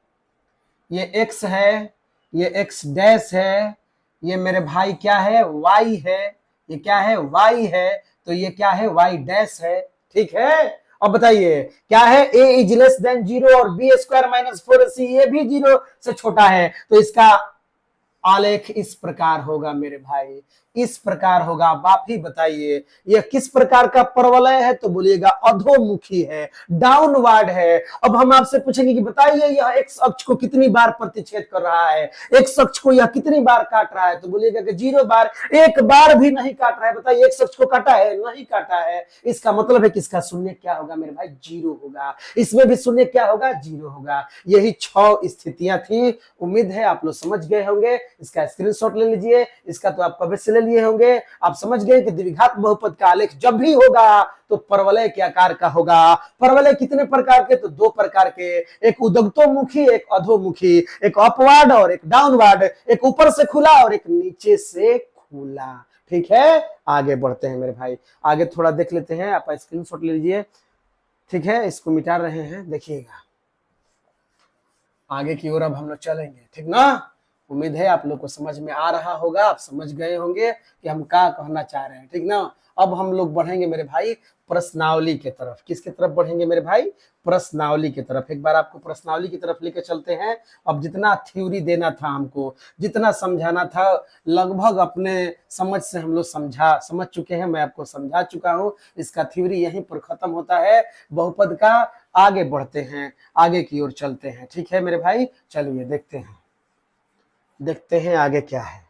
ये एक्स है, ये एक्स डैश है, ये मेरे भाई क्या है, वाई है, ये क्या है, वाई है, तो ये क्या है, वाई डैश है, ठीक है। अब बताइए क्या है, a इज लेस देन 0 और बी स्क्वायर माइनस 4ac ये भी 0 से छोटा है, तो इसका आलेख इस प्रकार होगा मेरे भाई, इस प्रकार होगा। आप ही बताइए यह किस प्रकार का परवलय है, तो बोलिएगा अधोमुखी है, डाउनवर्ड है। अब हम आपसे पूछेंगे कि बताइए यह एक्स अक्ष को कितनी बार प्रतिच्छेद कर रहा है, एक्स अक्ष को यह कितनी बार काट रहा है, तो बोलिएगा कि 0 बार, एक बार भी नहीं काट रहा है। बताइए एक्स अक्ष को काटा है, नहीं काटा है, इसका मतलब है कि इसका शून्य क्या होगा मेरे भाई, 0 होगा। इसमें भी शून्य क्या होगा, 0 होगा। यही 6 स्थितियां थी, उम्मीद है आप लोग समझ गए होंगे। इसका स्क्रीनशॉट ले लीजिए, इसका तो आप कभी से ले लिए होंगे। आप समझ गए कि द्विघात बहुपद का आलेख जब भी होगा तो परवलय के आकार का होगा। परवलय कितने प्रकार के, तो 2 प्रकार के, एक उद्गतोमुखी, एक अधोमुखी, एक अपवार्ड और एक डाउनवार्ड, एक ऊपर से खुला और एक नीचे से खुला, ठीक है। आगे बढ़ते हैं मेरे भाई, आगे थोड़ा देख लेते हैं, आप स्क्रीनशॉट ले लीजिए, ठीक है। इसको मिटा रहे हैं, देखिएगा आगे की ओर अब हम लोग चलेंगे, ठीक ना। उम्मीद है आप लोग को समझ में आ रहा होगा, आप समझ गए होंगे कि हम क्या कहना चाह रहे हैं, ठीक ना। अब हम लोग बढ़ेंगे मेरे भाई प्रश्नावली की तरफ। किसकी तरफ बढ़ेंगे मेरे भाई, प्रश्नावली की तरफ। एक बार आपको प्रश्नावली की तरफ लेकर चलते हैं। अब जितना थ्योरी देना था हमको, जितना समझाना था, लगभग अपने समझ से हम लोग समझ चुके हैं, मैं आपको समझा चुका हूँ। इसका थ्योरी यहीं पर खत्म होता है बहुपद का। आगे बढ़ते हैं, आगे की ओर चलते हैं, ठीक है मेरे भाई। चलिए देखते हैं आगे क्या है।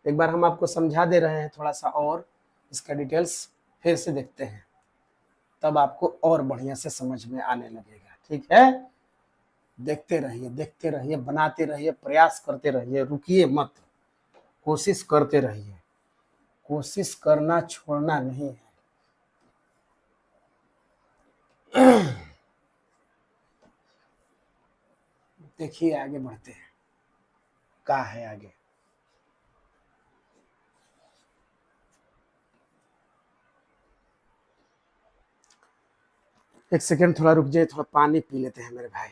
एक बार हम आपको समझा दे रहे हैं थोड़ा सा और इसका डिटेल्स फिर से देखते हैं, तब आपको और बढ़िया से समझ में आने लगेगा, ठीक है। देखते रहिए, बनाते रहिए, प्रयास करते रहिए, रुकिए मत, कोशिश करते रहिए, कोशिश करना छोड़ना नहीं है। देखिए आगे बढ़ते हैं, क्या है आगे। एक सेकंड थोड़ा रुक जाइए, थोड़ा पानी पी लेते हैं मेरे भाई।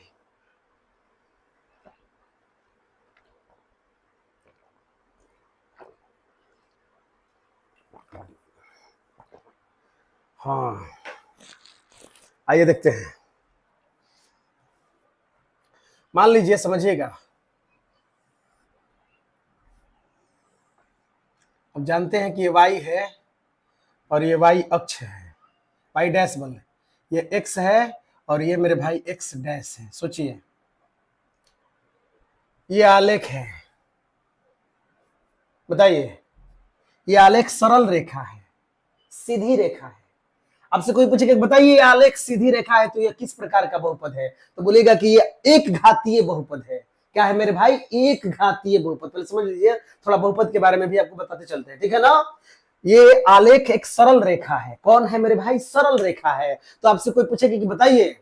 हाँ आइए देखते हैं। मान लीजिए, समझिएगा, अब जानते हैं कि ये y है और ये y अक्ष है, y डैश बन, ये x है और ये मेरे भाई x डैश है। सोचिए ये आलेख है, बताइए ये आलेख सरल रेखा है, सीधी रेखा है। आपसे कोई पूछेगा बताइए ये आलेख सीधी रेखा है तो यह किस प्रकार का बहुपद है, तो बोलेगा कि ये एक घातीय बहुपद है। क्या है मेरे भाई, एक घातीय बहुपद। पहले समझ लीजिए, थोड़ा बहुपद के बारे में भी आपको बताते चलते हैं, ठीक है ना। ये आलेख एक सरल रेखा है। कौन है मेरे भाई, सरल रेखा है। तो आपसे कोई पूछेगा कि बताइए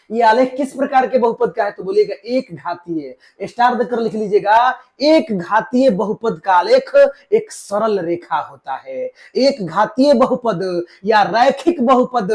ये आलेख किस प्रकार के बहुपद का है, तो बोलिएगा एक घातीय। स्टार देकर लिख लीजिएगा, एक घातीय बहुपद का आलेख एक सरल रेखा होता है। एक घातीय बहुपद या रैखिक बहुपद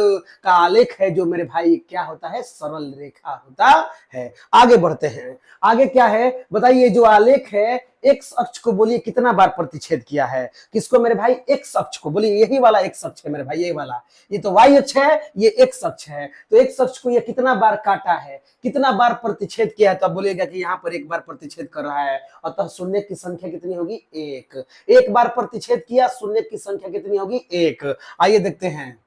का आलेख है जो मेरे भाई क्या होता है, सरल रेखा होता है। आगे बढ़ते हैं, आगे क्या है बताइए। जो आलेख है एक्स अक्ष को बोलिए कितना बार प्रतिच्छेद किया है, किसको मेरे भाई, एक्स अक्ष को। बोलिए यही वाला एक्स अक्ष है मेरे भाई, ये वाला, ये तो वाई अक्ष है, ये एक्स अक्ष है। तो एक्स अक्ष को ये कितना बार काटा है, कितना बार प्रतिच्छेद किया है, तो आप बोलिएगा कि यहाँ पर एक बार प्रतिच्छेद कर रहा है। अतः शून्य की संख्या कितनी होगी, एक। एक बार प्रतिच्छेद किया, शून्य की संख्या कितनी होगी, एक। आइए देखते हैं,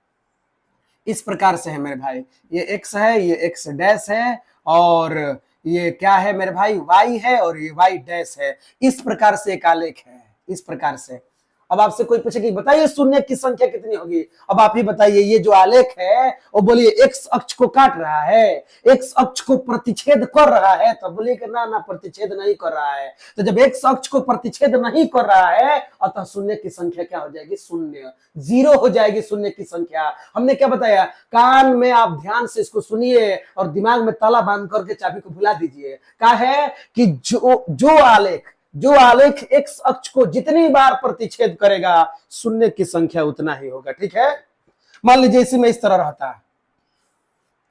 इस प्रकार से है मेरे भाई, ये एक्स है, ये एक्स डैश है, और ये क्या है मेरे भाई, वाई है, और ये वाई डैश है। इस प्रकार से एक आलेख है, इस प्रकार से। अब आपसे कोई पूछे कि बताइए शून्य की संख्या कितनी होगी, अब आप ही बताइए। ये जो आलेख है वो बोलिए एक्स अक्ष को काट रहा है, एक्स अक्ष को प्रतिच्छेद कर रहा है, तो बोलिए कि ना ना प्रतिच्छेद नहीं कर रहा है। तो जब एक्स अक्ष को प्रतिच्छेद नहीं कर रहा है, अतः शून्य की संख्या क्या हो जाएगी, शून्य, जीरो हो जाएगी शून्य की संख्या। हमने क्या बताया, कान में आप ध्यान से इसको सुनिए और दिमाग में ताला बांध करके चाबी को भुला दीजिए। क्या है कि जो आलेख एक्स अक्ष को जितनी बार प्रतिच्छेद करेगा, शून्य की संख्या उतना ही होगा, ठीक है। मान लीजिए इसी में इस तरह रहता है।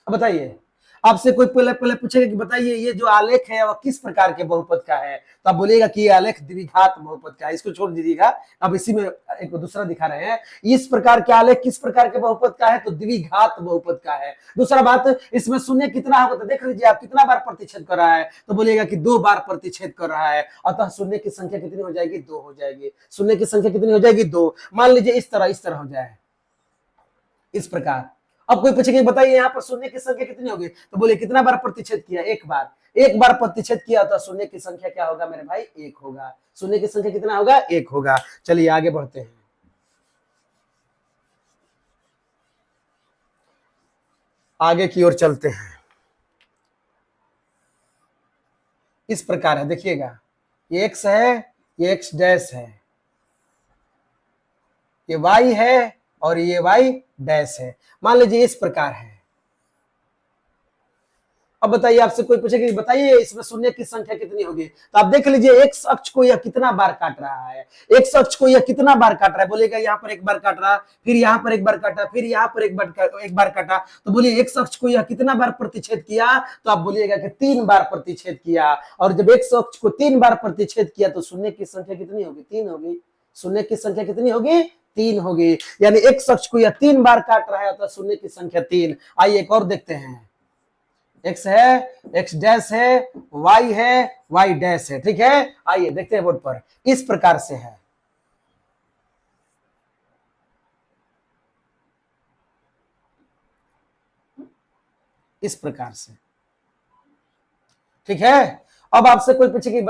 अब बताइए, आपसे कोई पहले पूछेगा कि बताइए ये जो आलेख है वह किस प्रकार के बहुपद का है, तो आप बोलिएगा कि ये आलेख द्विघात बहुपद का है। इसको छोड़ दीजिएगा, अब इसी में एक दूसरा दिखा रहे हैं। इस प्रकार के आलेख किस प्रकार के बहुपद का है, तो द्विघात बहुपद का है। दूसरा बात, इसमें शून्य कितना होगा, तो देख लीजिए आप कितना बार प्रतिच्छेद कर रहा है, तो बोलिएगा कि 2 बार प्रतिच्छेद कर रहा है। अतः शून्य की संख्या कितनी हो जाएगी, 2 हो जाएगी। शून्य की संख्या कितनी हो जाएगी, 2। मान लीजिए इस तरह हो जाए, इस प्रकार। अब कोई पूछेगा बताइए यहाँ पर शून्य की संख्या कितनी होगी, तो बोले कितना बार प्रतिच्छेद किया, एक बार। एक बार प्रतिच्छेद किया तो शून्य की संख्या क्या होगा मेरे भाई, एक होगा। शून्य की संख्या कितना होगा, एक होगा। चलिए आगे बढ़ते हैं, आगे की ओर चलते हैं। इस प्रकार है, देखिएगा, ये एक्स है, ये एक्स डैश है, ये वाई है, और ये वाई डैश है। मान लीजिए इस प्रकार है। अब बताइए, आपसे कोई पूछेगा कि बताइए इसमें शून्य की संख्या कितनी होगी, तो आप देख लीजिए एक्स अक्ष को यह कितना बार काट रहा है, एक्स अक्ष को यह कितना बार काट रहा है। बोलेगा यहाँ पर एक बार काट रहा, फिर यहाँ पर एक बार काटा, फिर यहाँ पर एक बार काटा, तो बोलिए एक्स अक्ष को यह कितना बार प्रतिच्छेद किया, तो आप बोलिएगा कि 3 बार प्रतिच्छेद किया। और जब एक्स अक्ष को 3 बार प्रतिच्छेद किया तो शून्य की संख्या कितनी होगी, 3 होगी। शून्य की संख्या कितनी होगी, 3 होगी। यानी एक्स अक्ष को यह 3 बार काट रहा है तो शून्य की संख्या 3। आइए एक और देखते हैं, एक्स है, एक्स डैश है, वाई है, वाई डैश है, ठीक है। आइए देखते हैं बोर्ड पर, इस प्रकार से है। इस प्रकार से, ठीक है। अब आपसे कोई पूछे कि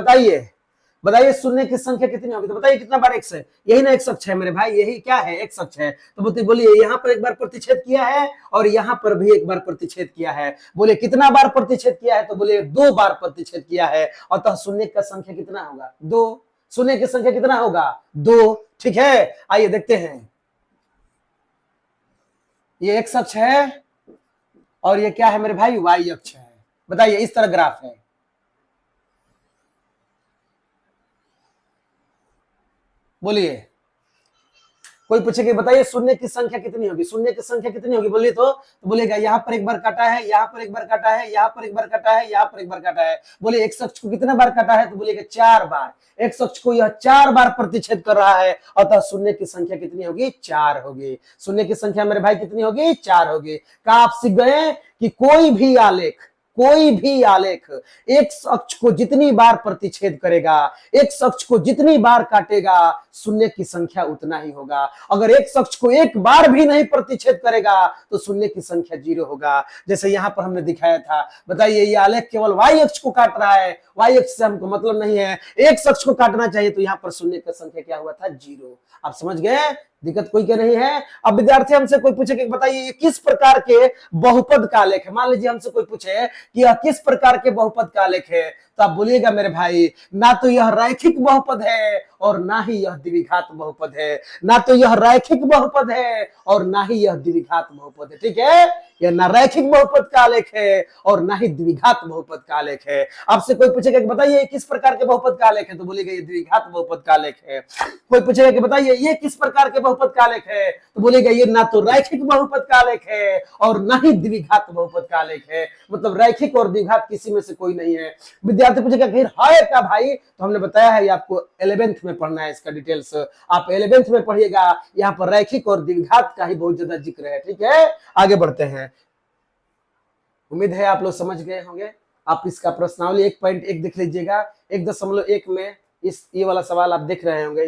बताइए शून्य की संख्या कितनी होगी, तो बताइए कितना बार एक्स है, यही ना एक्स अक्ष है मेरे भाई, यही क्या है, एक्स अक्ष है। तो बोलिए यहाँ पर एक बार प्रतिच्छेद किया है और यहाँ पर भी एक बार प्रतिच्छेद किया है। बोले कितना बार प्रतिच्छेद किया है, तो बोले 2 बार प्रतिच्छेद किया है। अतः शून्य का संख्या कितना होगा, 2। शून्य की संख्या कितना होगा, 2, ठीक है। आइए देखते हैं, ये एक्स अक्ष है और ये क्या है मेरे भाई, वाई अक्ष है। बताइए इस तरह ग्राफ है। बोलिए, कोई पूछेगा बताइए शून्य की संख्या कितनी होगी, शून्य की संख्या कितनी होगी, बोलिए तो बोलेगा यहाँ पर एक बार काटा है, यहाँ पर एक बार काटा है, यहाँ पर एक बार काटा है, यहाँ पर एक बार काटा है। बोले एक्स अक्ष को कितना बार काटा है, तो बोलेगा 4 बार। एक्स अक्ष को यह 4 बार प्रतिच्छेद कर रहा है, अतः शून्य की संख्या कितनी होगी, 4 होगी। शून्य की संख्या मेरे भाई कितनी होगी, 4 होगी। क्या आप सीख गए कि कोई भी आलेख एक्स अक्ष को जितनी बार प्रतिच्छेद करेगा, एक्स अक्ष को जितनी बार काटेगा, शून्य की संख्या उतना ही होगा। अगर एक्स अक्ष को एक बार भी नहीं प्रतिच्छेद करेगा तो शून्य की संख्या 0 होगा। जैसे यहाँ पर हमने दिखाया था। बताइए ये आलेख केवल वाई अक्ष को काट रहा है, वाई अक्ष से हमको मतलब नहीं है, एक्स अक्ष को काटना चाहिए, तो यहाँ पर शून्य की संख्या क्या हुआ था, 0। आप समझ गए, दिक्कत कोई क्या नहीं है। अब विद्यार्थी हमसे कोई पूछे कि बताइए ये किस प्रकार के बहुपद का आलेख है। मान लीजिए हमसे कोई पूछे कि यह किस प्रकार के बहुपद का आलेख है, तो आप बोलिएगा मेरे भाई ना तो यह रैखिक बहुपद है और ना ही यह द्विघात बहुपद है। ना तो यह रैखिक बहुपद है और ना ही यह द्विघात बहुपद है। ठीक है, यह ना रैखिक बहुपद का आलेख है और ना ही द्विघात बहुपद का आलेख है। आपसे कोई पूछेगा कि बताइए किस प्रकार के बहुपद का आलेख है, तो बोलिएगा ये द्विघात बहुपद का आलेख है। कोई पूछेगा कि बताइए ये किस प्रकार के बहुपद का आलेख है, तो बोलेगा ये ना तो रैखिक बहुपद का आलेख है और ना ही द्विघात बहुपद का आलेख है। मतलब रैखिक और द्विघात किसी में से कोई नहीं है। विद्यार्थी पूछेगा फिर है क्या भाई, तो हमने बताया है ये आपको 11th में पढ़ना है, इसका डिटेल्स आप 11th में पढ़िएगा। यहाँ पर रैखिक और द्विघात का ही बहुत ज्यादा जिक्र है। ठीक है, आगे बढ़ते हैं। उम्मीद है आप लोग समझ गए होंगे। आप इसका प्रश्नावली 1.1 देख लीजिएगा। 1.1 में ये वाला सवाल आप देख रहे होंगे।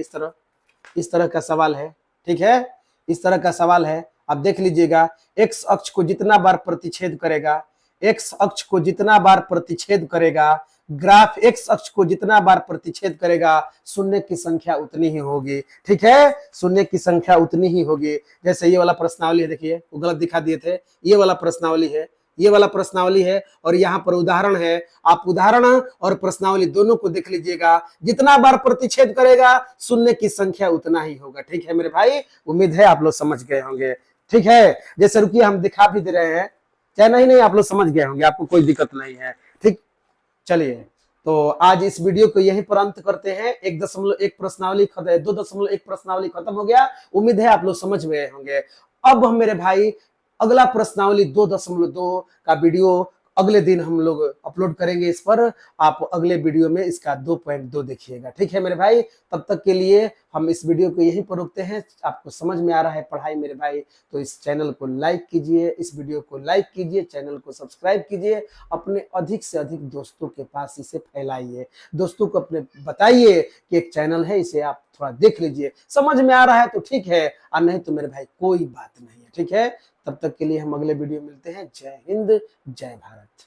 इस तरह का सवाल है। ठीक है, इस तरह का सवाल है, आप देख लीजिएगा। एक्स अक्ष को जितना बार प्रतिच्छेद करेगा, एक्स अक्ष को जितना बार प्रतिच्छेद करेगा, ग्राफ एक्स अक्ष को जितना बार प्रतिच्छेद करेगा, शून्य की संख्या उतनी ही होगी। ठीक है, शून्य की संख्या उतनी ही होगी। जैसे ये वाला प्रश्नावली है, देखिए वो गलत दिखा दिए थे। ये वाला प्रश्नावली है, ये वाला प्रश्नावली है और यहाँ पर उदाहरण है। आप उदाहरण और प्रश्नावली दोनों को देख लीजिएगा। जितना बार प्रतिच्छेद करेगा शून्य की संख्या उतना ही होगा। ठीक है मेरे भाई, उम्मीद है आप लोग समझ गए होंगे। ठीक है, जैसे रुकिए हम दिखा भी दे रहे हैं, चाहे नहीं आप लोग समझ गए होंगे, आपको कोई दिक्कत नहीं है। ठीक, चलिए तो आज इस वीडियो को यहीं पर अंत करते हैं। 1.1 प्रश्नावली 2.1 प्रश्नावली खत्म हो गया। उम्मीद है आप लोग समझ गए होंगे। अब हम मेरे भाई अगला प्रश्नावली 2.2 का वीडियो अगले दिन हम लोग अपलोड करेंगे इस पर। आप अगले वीडियो में इसका 2.2 देखिएगा। ठीक है मेरे भाई, तब तक के लिए हम इस वीडियो को यहीं पर रोकते हैं। आपको समझ में आ रहा है पढ़ाई मेरे भाई, तो इस चैनल को लाइक कीजिए, इस वीडियो को लाइक कीजिए, चैनल को सब्सक्राइब कीजिए, अपने अधिक से अधिक दोस्तों के पास इसे फैलाइए। दोस्तों को अपने बताइए कि एक चैनल है, इसे आप थोड़ा देख लीजिए। समझ में आ रहा है तो ठीक है, और नहीं तो मेरे भाई कोई बात नहीं है। ठीक है, तब तक के लिए हम अगले वीडियो मिलते हैं। जय हिंद, जय भारत।